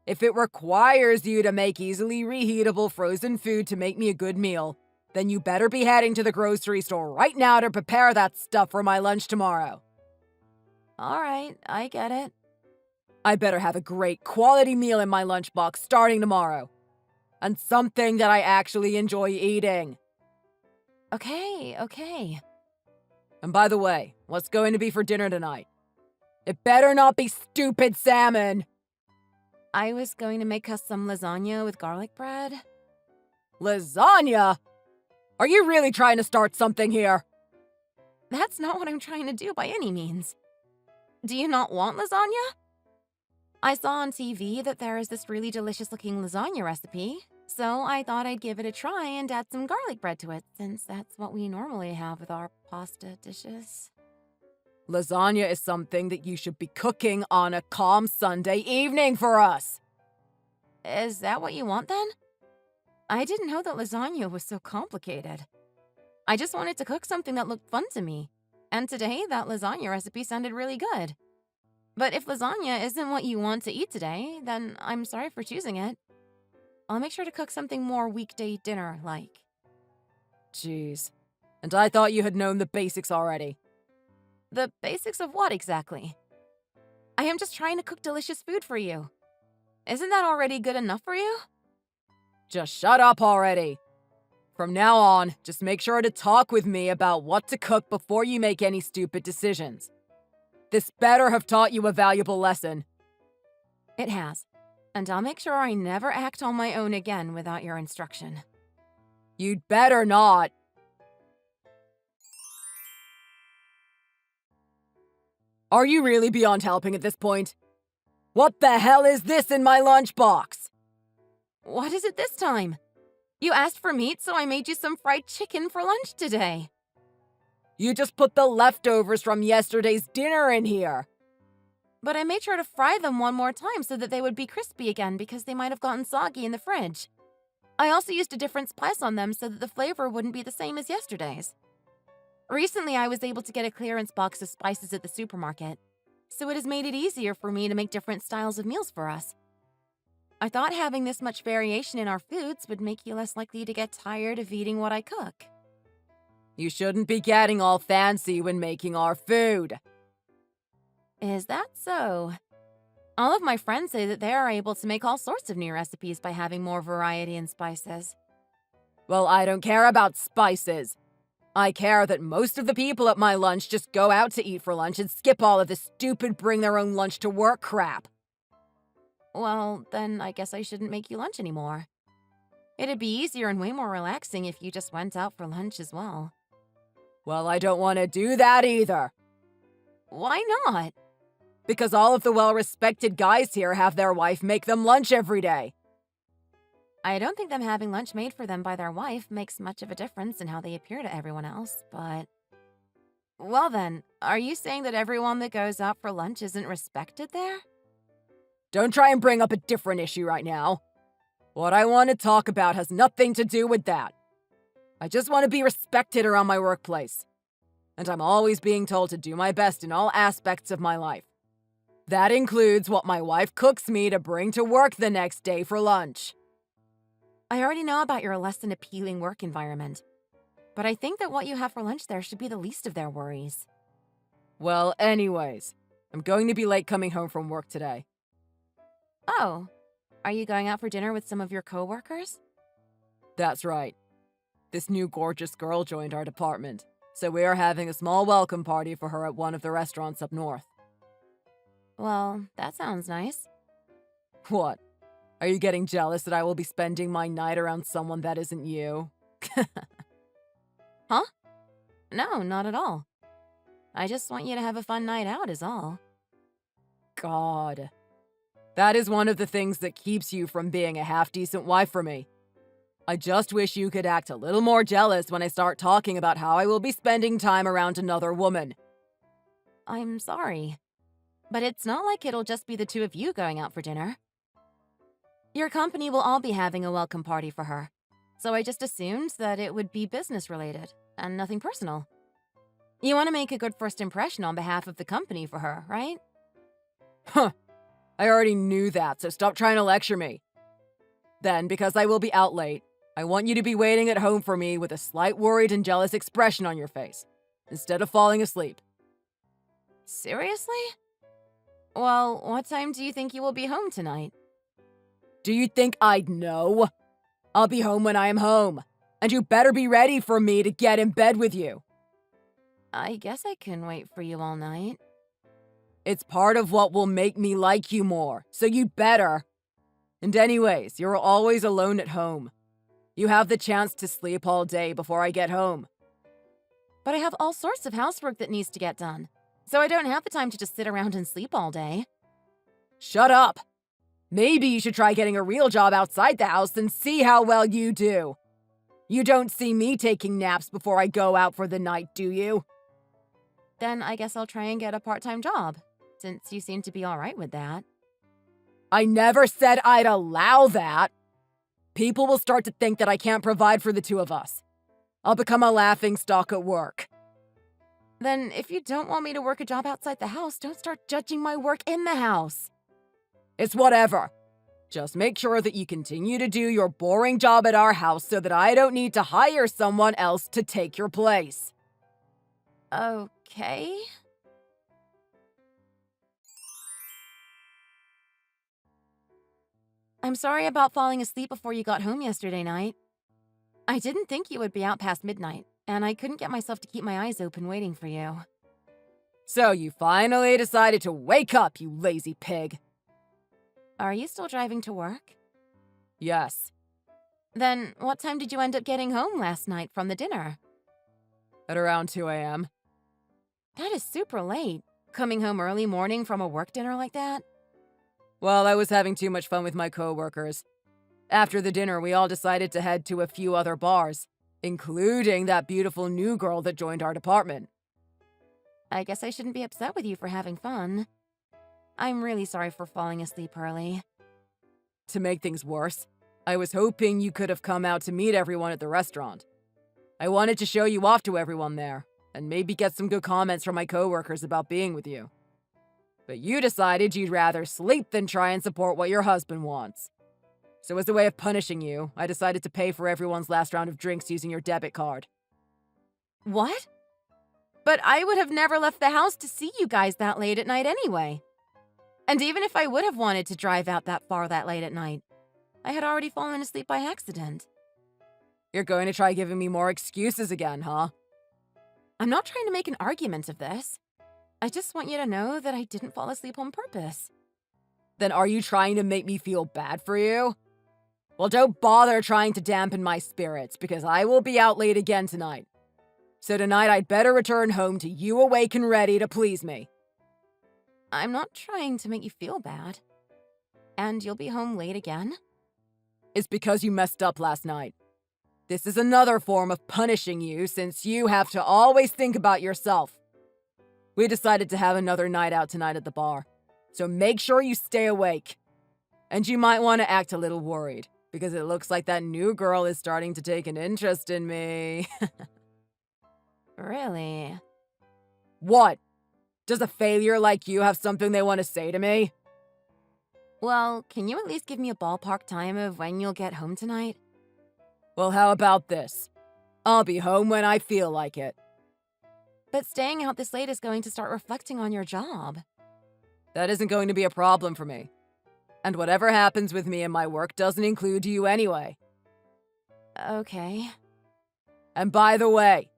If it requires you to make easily reheatable frozen food to make me a good meal, then you better be heading to the grocery store right now to prepare that stuff for my lunch tomorrow. All right, I get it. I better have a great quality meal in my lunchbox starting tomorrow. And something that I actually enjoy eating. Okay. And by the way, what's going to be for dinner tonight? It better not be stupid salmon. I was going to make us some lasagna with garlic bread. Lasagna? Are you really trying to start something here? That's not what I'm trying to do by any means. Do you not want lasagna? I saw on TV that there is this really delicious looking lasagna recipe, so I thought I'd give it a try and add some garlic bread to it, since that's what we normally have with our pasta dishes. Lasagna is something that you should be cooking on a calm Sunday evening for us. Is that what you want then? I didn't know that lasagna was so complicated. I just wanted to cook something that looked fun to me, and today that lasagna recipe sounded really good. But if lasagna isn't what you want to eat today, then I'm sorry for choosing it. I'll make sure to cook something more weekday dinner-like. Jeez. And I thought you had known the basics already. The basics of what exactly? I am just trying to cook delicious food for you. Isn't that already good enough for you? Just shut up already. From now on, just make sure to talk with me about what to cook before you make any stupid decisions. This better have taught you a valuable lesson. It has. And I'll make sure I never act on my own again without your instruction. You'd better not. Are you really beyond helping at this point? What the hell is this in my lunchbox? What is it this time? You asked for meat, so I made you some fried chicken for lunch today. You just put the leftovers from yesterday's dinner in here. But I made sure to fry them one more time so that they would be crispy again because they might have gotten soggy in the fridge. I also used a different spice on them so that the flavor wouldn't be the same as yesterday's. Recently, I was able to get a clearance box of spices at the supermarket, so it has made it easier for me to make different styles of meals for us. I thought having this much variation in our foods would make you less likely to get tired of eating what I cook. You shouldn't be getting all fancy when making our food. Is that so? All of my friends say that they are able to make all sorts of new recipes by having more variety in spices. Well, I don't care about spices. I care that most of the people at my lunch just go out to eat for lunch and skip all of this stupid bring their own lunch to work crap. Well, then I guess I shouldn't make you lunch anymore. It'd be easier and way more relaxing if you just went out for lunch as well. Well, I don't want to do that either. Why not? Because all of the well-respected guys here have their wife make them lunch every day. I don't think them having lunch made for them by their wife makes much of a difference in how they appear to everyone else, but... Well then, are you saying that everyone that goes out for lunch isn't respected there? Don't try and bring up a different issue right now. What I want to talk about has nothing to do with that. I just want to be respected around my workplace. And I'm always being told to do my best in all aspects of my life. That includes what my wife cooks me to bring to work the next day for lunch. I already know about your less than appealing work environment, but I think that what you have for lunch there should be the least of their worries. Well, anyways, I'm going to be late coming home from work today. Oh, are you going out for dinner with some of your coworkers? That's right. This new gorgeous girl joined our department. So we are having a small welcome party for her at one of the restaurants up north. Well, that sounds nice. What? Are you getting jealous that I will be spending my night around someone that isn't you? Huh? No, not at all. I just want you to have a fun night out is all. God. That is one of the things that keeps you from being a half-decent wife for me. I just wish you could act a little more jealous when I start talking about how I will be spending time around another woman. I'm sorry. But it's not like it'll just be the two of you going out for dinner. Your company will all be having a welcome party for her. So I just assumed that it would be business-related and nothing personal. You want to make a good first impression on behalf of the company for her, right? Huh. I already knew that, so stop trying to lecture me. Then, because I will be out late, I want you to be waiting at home for me with a slight worried and jealous expression on your face, instead of falling asleep. Seriously? Well, what time do you think you will be home tonight? Do you think I'd know? I'll be home when I am home, and you better be ready for me to get in bed with you. I guess I can wait for you all night. It's part of what will make me like you more, so you'd better. And anyways, you're always alone at home. You have the chance to sleep all day before I get home. But I have all sorts of housework that needs to get done, so I don't have the time to just sit around and sleep all day. Shut up! Maybe you should try getting a real job outside the house and see how well you do. You don't see me taking naps before I go out for the night, do you? Then I guess I'll try and get a part-time job, since you seem to be all right with that. I never said I'd allow that. People will start to think that I can't provide for the two of us. I'll become a laughingstock at work. Then if you don't want me to work a job outside the house, don't start judging my work in the house. It's whatever. Just make sure that you continue to do your boring job at our house so that I don't need to hire someone else to take your place. Okay. I'm sorry about falling asleep before you got home yesterday night. I didn't think you would be out past midnight, and I couldn't get myself to keep my eyes open waiting for you. So you finally decided to wake up, you lazy pig. Are you still driving to work? Yes. Then what time did you end up getting home last night from the dinner? At around 2 a.m. That is super late, coming home early morning from a work dinner like that. Well, I was having too much fun with my coworkers. After the dinner, we all decided to head to a few other bars, including that beautiful new girl that joined our department. I guess I shouldn't be upset with you for having fun. I'm really sorry for falling asleep early. To make things worse, I was hoping you could have come out to meet everyone at the restaurant. I wanted to show you off to everyone there, and maybe get some good comments from my coworkers about being with you. But you decided you'd rather sleep than try and support what your husband wants. So as a way of punishing you, I decided to pay for everyone's last round of drinks using your debit card. What? But I would have never left the house to see you guys that late at night anyway. And even if I would have wanted to drive out that far that late at night, I had already fallen asleep by accident. You're going to try giving me more excuses again, huh? I'm not trying to make an argument of this. I just want you to know that I didn't fall asleep on purpose. Then are you trying to make me feel bad for you? Well, don't bother trying to dampen my spirits, because I will be out late again tonight. So tonight I'd better return home to you awake and ready to please me. I'm not trying to make you feel bad. And you'll be home late again? It's because you messed up last night. This is another form of punishing you, since you have to always think about yourself. We decided to have another night out tonight at the bar, so make sure you stay awake. And you might want to act a little worried, because it looks like that new girl is starting to take an interest in me. Really? What? Does a failure like you have something they want to say to me? Well, can you at least give me a ballpark time of when you'll get home tonight? Well, how about this? I'll be home when I feel like it. But staying out this late is going to start reflecting on your job. That isn't going to be a problem for me. And whatever happens with me and my work doesn't include you anyway. Okay. And by the way,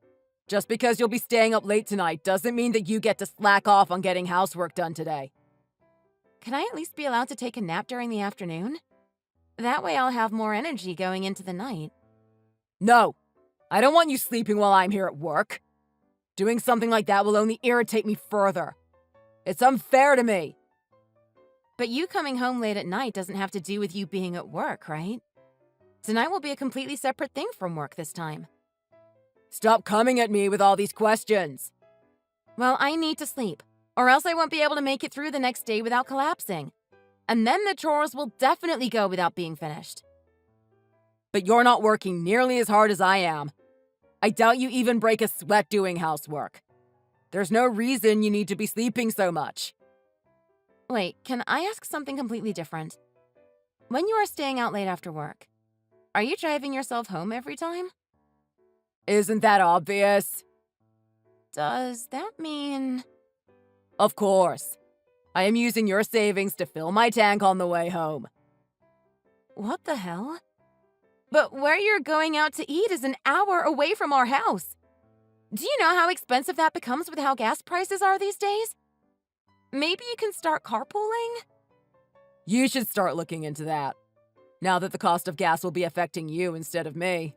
Just because you'll be staying up late tonight doesn't mean that you get to slack off on getting housework done today. Can I at least be allowed to take a nap during the afternoon? That way I'll have more energy going into the night. No, I don't want you sleeping while I'm here at work. Doing something like that will only irritate me further. It's unfair to me. But you coming home late at night doesn't have to do with you being at work, right? Tonight will be a completely separate thing from work this time. Stop coming at me with all these questions. Well, I need to sleep, or else I won't be able to make it through the next day without collapsing. And then the chores will definitely go without being finished. But you're not working nearly as hard as I am. I doubt you even break a sweat doing housework. There's no reason you need to be sleeping so much. Wait, can I ask something completely different? When you are staying out late after work, are you driving yourself home every time? Isn't that obvious? Does that mean... Of course. I am using your savings to fill my tank on the way home. What the hell? But where you're going out to eat is an hour away from our house. Do you know how expensive that becomes with how gas prices are these days? Maybe you can start carpooling? You should start looking into that, now that the cost of gas will be affecting you instead of me.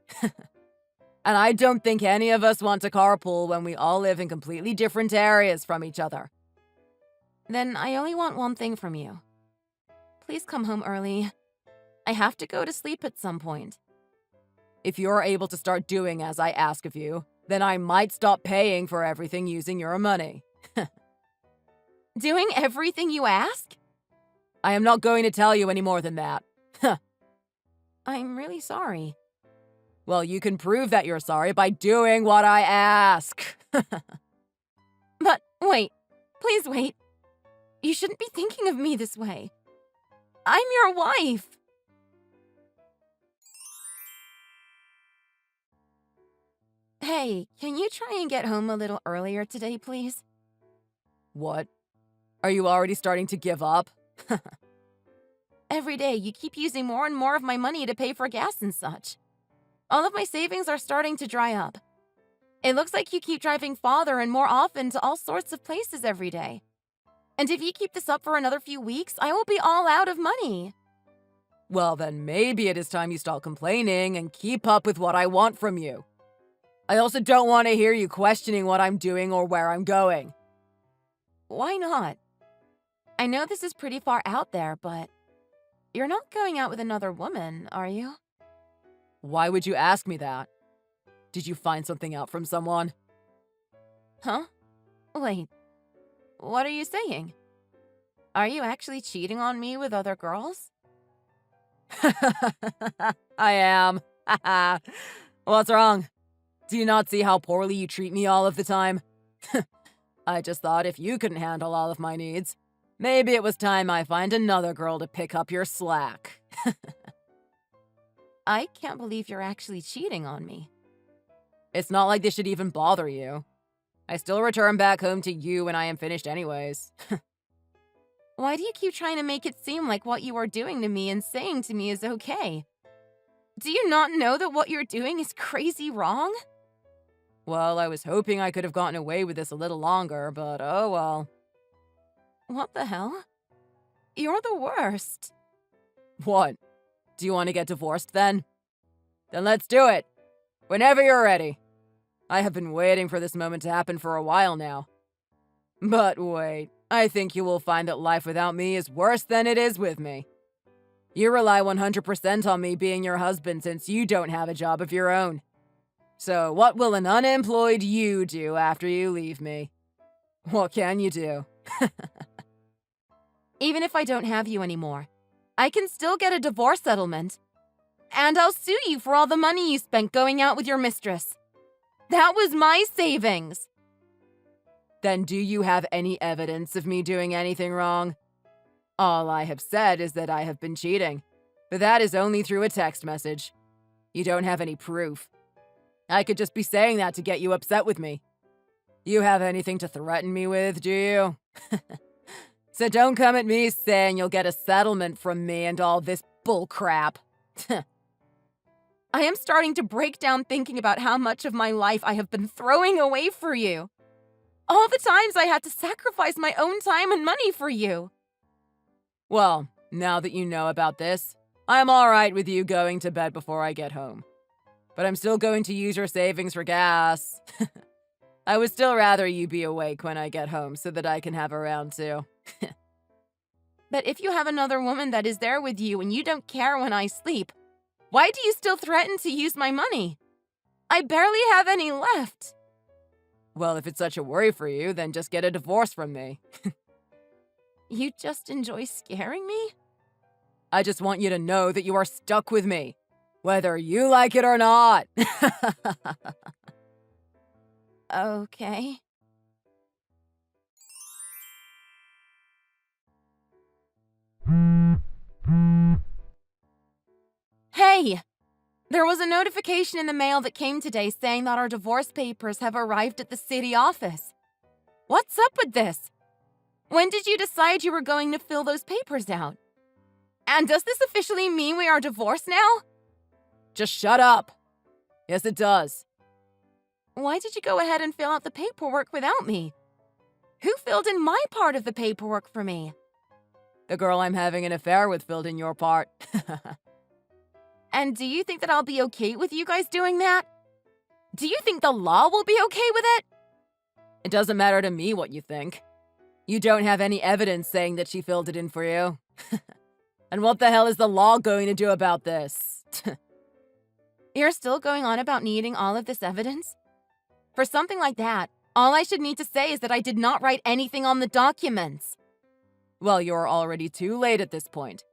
And I don't think any of us want to carpool when we all live in completely different areas from each other. Then I only want one thing from you. Please come home early. I have to go to sleep at some point. If you're able to start doing as I ask of you, then I might stop paying for everything using your money. Doing everything you ask? I am not going to tell you any more than that. I'm really sorry. Well, you can prove that you're sorry by doing what I ask. But wait, please wait. You shouldn't be thinking of me this way. I'm your wife. Hey, can you try and get home a little earlier today, please? What? Are you already starting to give up? Every day, you keep using more and more of my money to pay for gas and such. All of my savings are starting to dry up. It looks like you keep driving farther and more often to all sorts of places every day. And if you keep this up for another few weeks, I will be all out of money. Well, then maybe it is time you stop complaining and keep up with what I want from you. I also don't want to hear you questioning what I'm doing or where I'm going. Why not? I know this is pretty far out there, but you're not going out with another woman, are you? Why would you ask me that? Did you find something out from someone? Huh? Wait, what are you saying? Are you actually cheating on me with other girls? I am. What's wrong? Do you not see how poorly you treat me all of the time? I just thought if you couldn't handle all of my needs, maybe it was time I find another girl to pick up your slack. I can't believe you're actually cheating on me. It's not like this should even bother you. I still return back home to you when I am finished anyways. Why do you keep trying to make it seem like what you are doing to me and saying to me is okay? Do you not know that what you're doing is crazy wrong? Well, I was hoping I could have gotten away with this a little longer, but oh well. What the hell? You're the worst. What? Do you want to get divorced then? Then let's do it. Whenever you're ready. I have been waiting for this moment to happen for a while now. But wait, I think you will find that life without me is worse than it is with me. You rely 100% on me being your husband since you don't have a job of your own. So what will an unemployed you do after you leave me? What can you do? Even if I don't have you anymore, I can still get a divorce settlement. And I'll sue you for all the money you spent going out with your mistress. That was my savings. Then do you have any evidence of me doing anything wrong? All I have said is that I have been cheating, but that is only through a text message. You don't have any proof. I could just be saying that to get you upset with me. You have anything to threaten me with, do you? So don't come at me saying you'll get a settlement from me and all this bull crap. I am starting to break down thinking about how much of my life I have been throwing away for you. All the times I had to sacrifice my own time and money for you. Well, now that you know about this, I'm alright with you going to bed before I get home. But I'm still going to use your savings for gas. I would still rather you be awake when I get home so that I can have a round too. But if you have another woman that is there with you and you don't care when I sleep, why do you still threaten to use my money? I barely have any left. Well, if it's such a worry for you, then just get a divorce from me. You just enjoy scaring me? I just want you to know that you are stuck with me, whether you like it or not. Okay. Hey! There was a notification in the mail that came today saying that our divorce papers have arrived at the city office. What's up with this? When did you decide you were going to fill those papers out? And does this officially mean we are divorced now? Just shut up. Yes, it does. Why did you go ahead and fill out the paperwork without me? Who filled in my part of the paperwork for me? The girl I'm having an affair with filled in your part. And do you think that I'll be okay with you guys doing that? Do you think the law will be okay with it? It doesn't matter to me what you think. You don't have any evidence saying that she filled it in for you. And what the hell is the law going to do about this? You're still going on about needing all of this evidence? For something like that, all I should need to say is that I did not write anything on the documents. Well, you're already too late at this point.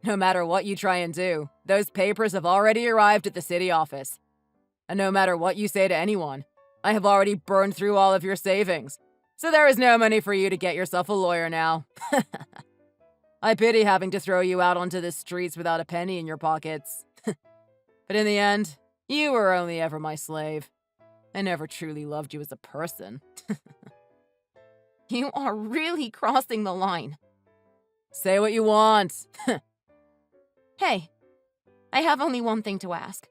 No matter what you try and do, those papers have already arrived at the city office. And no matter what you say to anyone, I have already burned through all of your savings. So there is no money for you to get yourself a lawyer now. I pity having to throw you out onto the streets without a penny in your pockets. But in the end, you were only ever my slave. I never truly loved you as a person. You are really crossing the line. Say what you want. Hey, I have only one thing to ask.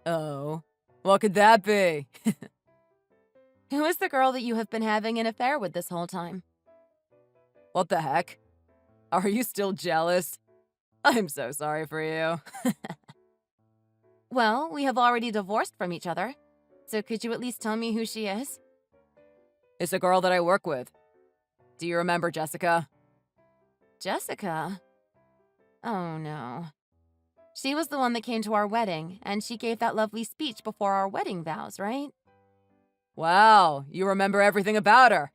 Oh, what could that be? Who is the girl that you have been having an affair with this whole time? What the heck? Are you still jealous? I'm so sorry for you. Well, we have already divorced from each other, so could you at least tell me who she is? It's a girl that I work with. Do you remember Jessica? Jessica? Oh no. She was the one that came to our wedding, and she gave that lovely speech before our wedding vows, right? Wow, you remember everything about her.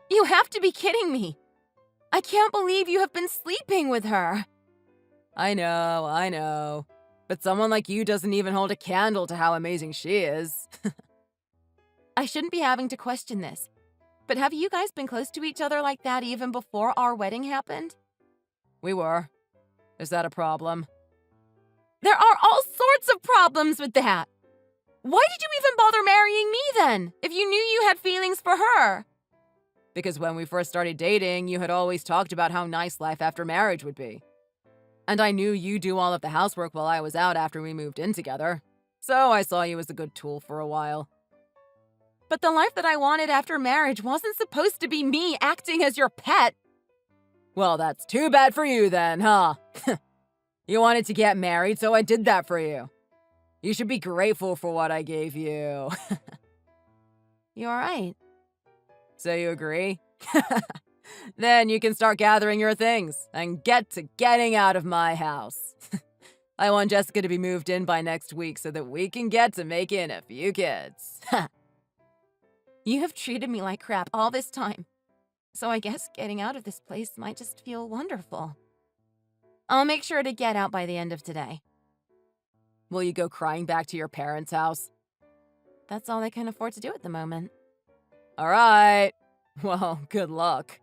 You have to be kidding me! I can't believe you have been sleeping with her! I know. But someone like you doesn't even hold a candle to how amazing she is. I shouldn't be having to question this, but have you guys been close to each other like that even before our wedding happened? We were. Is that a problem? There are all sorts of problems with that! Why did you even bother marrying me then, if you knew you had feelings for her? Because when we first started dating, you had always talked about how nice life after marriage would be. And I knew you do all of the housework while I was out after we moved in together. So I saw you as a good tool for a while. But the life that I wanted after marriage wasn't supposed to be me acting as your pet. Well, that's too bad for you then, huh? You wanted to get married, so I did that for you. You should be grateful for what I gave you. You're right. So you agree? Then you can start gathering your things and get to getting out of my house. I want Jessica to be moved in by next week so that we can get to making a few kids. You have treated me like crap all this time. So I guess getting out of this place might just feel wonderful. I'll make sure to get out by the end of today. Will you go crying back to your parents' house? That's all I can afford to do at the moment. All right. Well, good luck.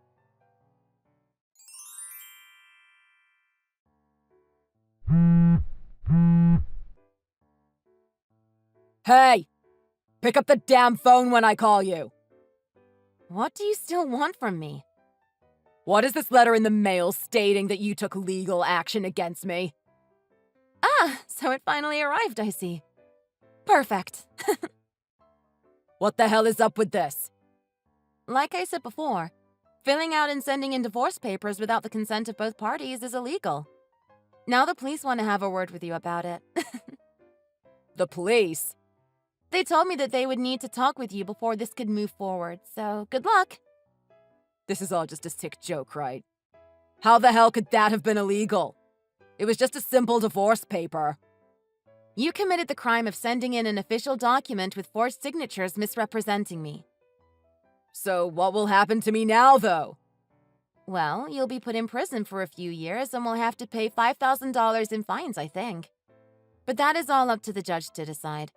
Hey! Pick up the damn phone when I call you! What do you still want from me? What is this letter in the mail stating that you took legal action against me? Ah, so it finally arrived, I see. Perfect. What the hell is up with this? Like I said before, filling out and sending in divorce papers without the consent of both parties is illegal. Now the police want to have a word with you about it. The police? They told me that they would need to talk with you before this could move forward, so good luck. This is all just a sick joke, right? How the hell could that have been illegal? It was just a simple divorce paper. You committed the crime of sending in an official document with forged signatures misrepresenting me. So what will happen to me now, though? Well, you'll be put in prison for a few years and will have to pay $5,000 in fines, I think. But that is all up to the judge to decide.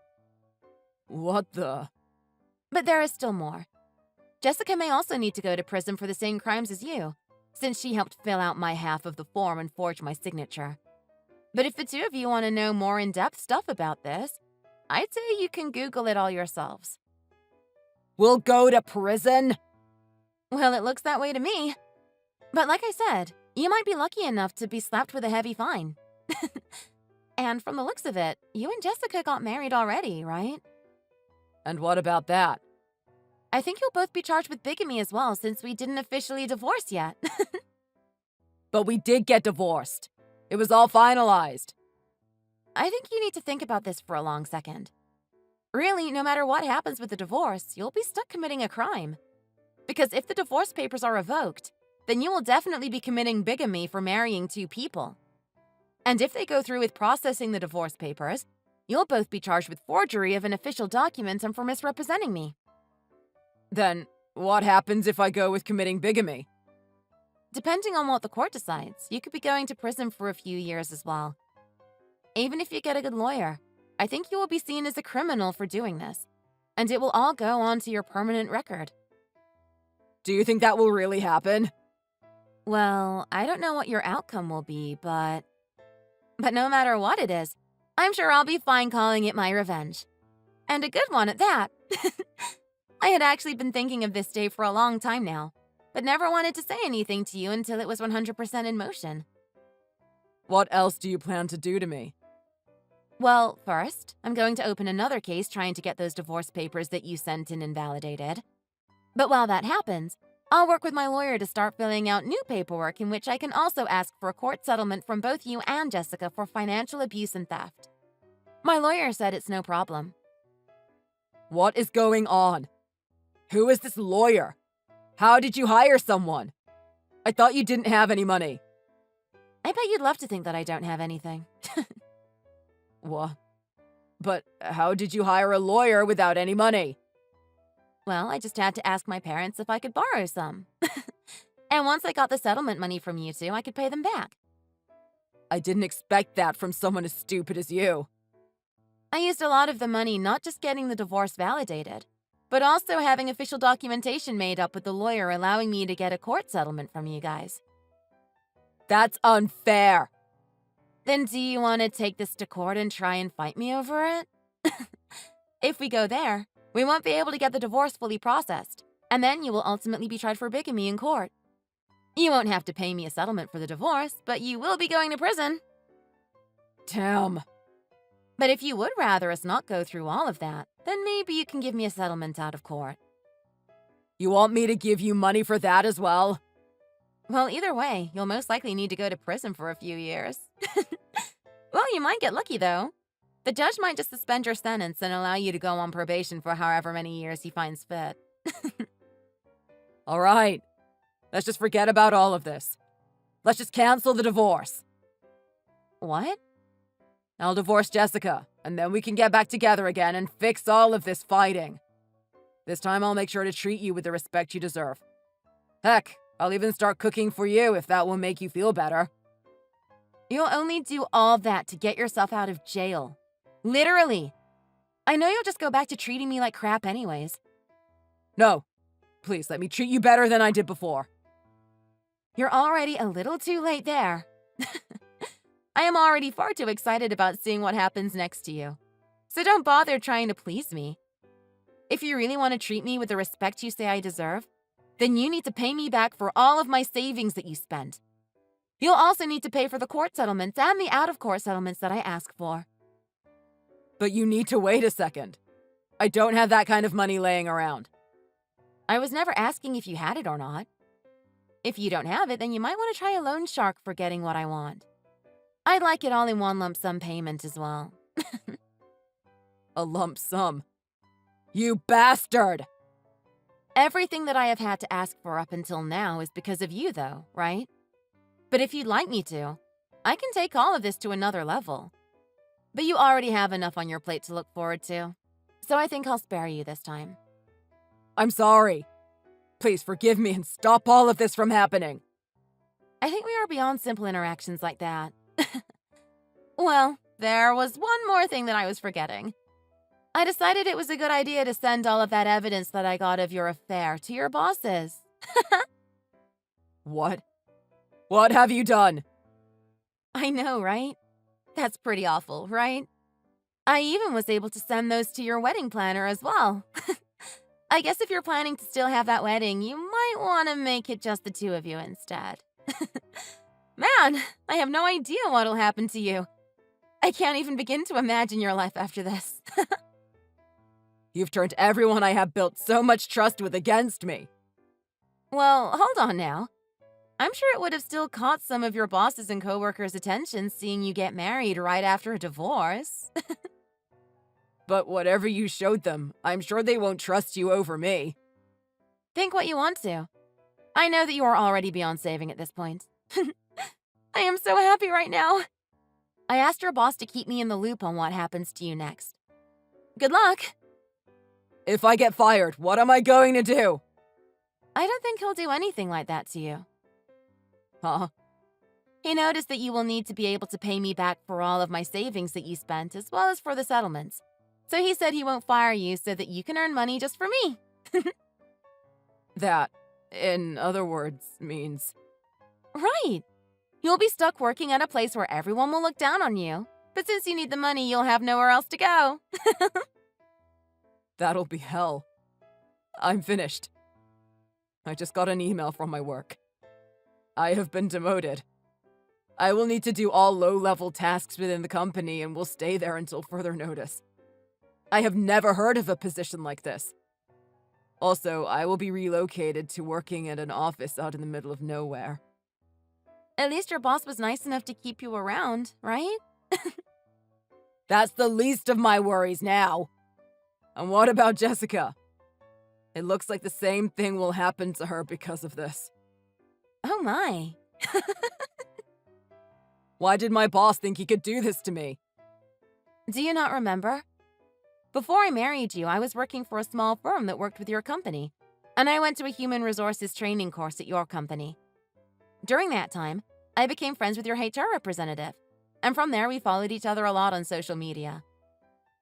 What the? But there is still more. Jessica may also need to go to prison for the same crimes as you, since she helped fill out my half of the form and forge my signature. But if the two of you want to know more in-depth stuff about this, I'd say you can Google it all yourselves. We'll go to prison? Well, it looks that way to me. But like I said, you might be lucky enough to be slapped with a heavy fine. And from the looks of it, you and Jessica got married already, right? And what about that? I think you'll both be charged with bigamy as well, since we didn't officially divorce yet. But we did get divorced. It was all finalized. I think you need to think about this for a long second. Really, no matter what happens with the divorce, you'll be stuck committing a crime. Because if the divorce papers are revoked, then you will definitely be committing bigamy for marrying two people. And if they go through with processing the divorce papers, you'll both be charged with forgery of an official document and for misrepresenting me. Then, what happens if I go with committing bigamy? Depending on what the court decides, you could be going to prison for a few years as well. Even if you get a good lawyer, I think you will be seen as a criminal for doing this, and it will all go onto your permanent record. Do you think that will really happen? Well, I don't know what your outcome will be, but no matter what it is, I'm sure I'll be fine calling it my revenge. And a good one at that. I had actually been thinking of this day for a long time now, but never wanted to say anything to you until it was 100% in motion. What else do you plan to do to me? Well, first, I'm going to open another case trying to get those divorce papers that you sent in invalidated. But while that happens, I'll work with my lawyer to start filling out new paperwork in which I can also ask for a court settlement from both you and Jessica for financial abuse and theft. My lawyer said it's no problem. What is going on? Who is this lawyer? How did you hire someone? I thought you didn't have any money. I bet you'd love to think that I don't have anything. What? But how did you hire a lawyer without any money? Well, I just had to ask my parents if I could borrow some. And once I got the settlement money from you two, I could pay them back. I didn't expect that from someone as stupid as you. I used a lot of the money not just getting the divorce validated, but also having official documentation made up with the lawyer allowing me to get a court settlement from you guys. That's unfair. Then do you want to take this to court and try and fight me over it? If we go there, we won't be able to get the divorce fully processed, and then you will ultimately be tried for bigamy in court. You won't have to pay me a settlement for the divorce, but you will be going to prison. Damn. But if you would rather us not go through all of that, then maybe you can give me a settlement out of court. You want me to give you money for that as well? Well, either way, you'll most likely need to go to prison for a few years. Well, you might get lucky, though. The judge might just suspend your sentence and allow you to go on probation for however many years he finds fit. All right. Let's just forget about all of this. Let's just cancel the divorce. What? I'll divorce Jessica, and then we can get back together again and fix all of this fighting. This time I'll make sure to treat you with the respect you deserve. Heck, I'll even start cooking for you if that will make you feel better. You'll only do all that to get yourself out of jail. Literally. I know you'll just go back to treating me like crap anyways. No. Please, let me treat you better than I did before. You're already a little too late there. I am already far too excited about seeing what happens next to you. So don't bother trying to please me. If you really want to treat me with the respect you say I deserve, then you need to pay me back for all of my savings that you spent. You'll also need to pay for the court settlements and the out-of-court settlements that I ask for. But you need to wait a second. I don't have that kind of money laying around. I was never asking if you had it or not. If you don't have it, then you might want to try a loan shark for getting what I want. I'd like it all in one lump sum payment as well. A lump sum? You bastard! Everything that I have had to ask for up until now is because of you, though, right? But if you'd like me to, I can take all of this to another level. But you already have enough on your plate to look forward to, so I think I'll spare you this time. I'm sorry. Please forgive me and stop all of this from happening. I think we are beyond simple interactions like that. Well, there was one more thing that I was forgetting. I decided it was a good idea to send all of that evidence that I got of your affair to your bosses. What? What have you done? I know, right? That's pretty awful, right? I even was able to send those to your wedding planner as well. I guess if you're planning to still have that wedding, you might want to make it just the two of you instead. Man, I have no idea what'll happen to you. I can't even begin to imagine your life after this. You've turned everyone I have built so much trust with against me. Well, hold on now. I'm sure it would have still caught some of your bosses and coworkers' attention seeing you get married right after a divorce. But whatever you showed them, I'm sure they won't trust you over me. Think what you want to. I know that you are already beyond saving at this point. I am so happy right now. I asked your boss to keep me in the loop on what happens to you next. Good luck. If I get fired, what am I going to do? I don't think he'll do anything like that to you. Huh? He noticed that you will need to be able to pay me back for all of my savings that you spent, as well as for the settlements. So he said he won't fire you so that you can earn money just for me. That, in other words, means... Right. You'll be stuck working at a place where everyone will look down on you. But since you need the money, you'll have nowhere else to go. That'll be hell. I'm finished. I just got an email from my work. I have been demoted. I will need to do all low-level tasks within the company and will stay there until further notice. I have never heard of a position like this. Also, I will be relocated to working at an office out in the middle of nowhere. At least your boss was nice enough to keep you around, right? That's the least of my worries now. And what about Jessica? It looks like the same thing will happen to her because of this. Oh my. Why did my boss think he could do this to me? Do you not remember? Before I married you, I was working for a small firm that worked with your company, and I went to a human resources training course at your company. During that time, I became friends with your HR representative, and from there we followed each other a lot on social media.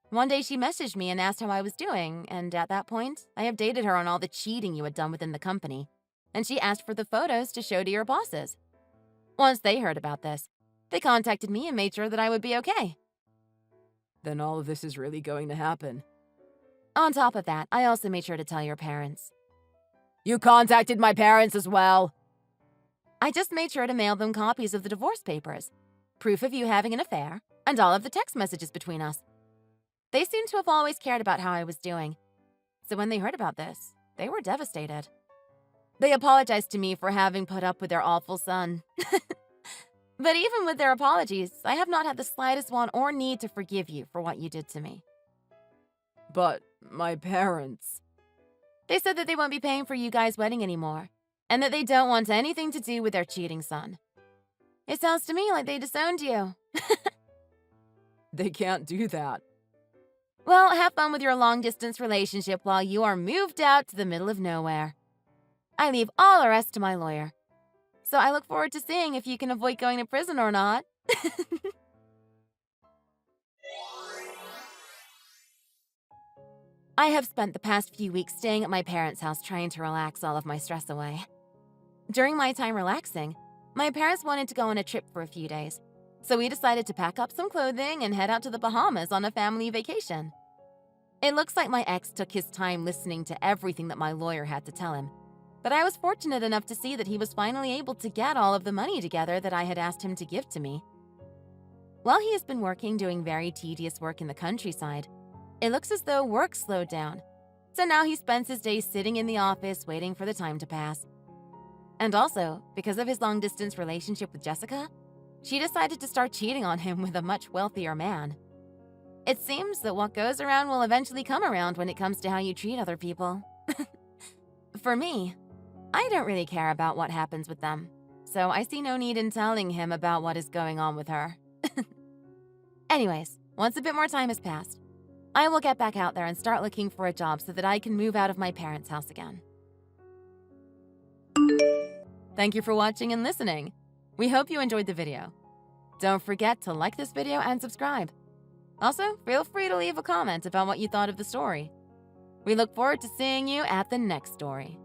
One day she messaged me and asked how I was doing, and at that point, I updated her on all the cheating you had done within the company, and she asked for the photos to show to your bosses. Once they heard about this, they contacted me and made sure that I would be okay. Then all of this is really going to happen. On top of that, I also made sure to tell your parents. You contacted my parents as well? I just made sure to mail them copies of the divorce papers, proof of you having an affair, and all of the text messages between us. They seem to have always cared about how I was doing, so when they heard about this, they were devastated. They apologized to me for having put up with their awful son. But even with their apologies, I have not had the slightest want or need to forgive you for what you did to me. But my parents... They said that they won't be paying for you guys' wedding anymore, and that they don't want anything to do with their cheating son. It sounds to me like they disowned you. They can't do that. Well, have fun with your long-distance relationship while you are moved out to the middle of nowhere. I leave all the rest to my lawyer. So I look forward to seeing if you can avoid going to prison or not. I have spent the past few weeks staying at my parents' house trying to relax all of my stress away. During my time relaxing, my parents wanted to go on a trip for a few days, so we decided to pack up some clothing and head out to the Bahamas on a family vacation. It looks like my ex took his time listening to everything that my lawyer had to tell him, But I was fortunate enough to see that he was finally able to get all of the money together that I had asked him to give to me. While he has been working doing very tedious work in the countryside, it looks as though work slowed down. So now he spends his days sitting in the office waiting for the time to pass. And also, because of his long-distance relationship with Jessica, she decided to start cheating on him with a much wealthier man. It seems that what goes around will eventually come around when it comes to how you treat other people. For me, I don't really care about what happens with them, so I see no need in telling him about what is going on with her. Anyways, once a bit more time has passed, I will get back out there and start looking for a job so that I can move out of my parents' house again. Thank you for watching and listening. We hope you enjoyed the video. Don't forget to like this video and subscribe. Also, feel free to leave a comment about what you thought of the story. We look forward to seeing you at the next story.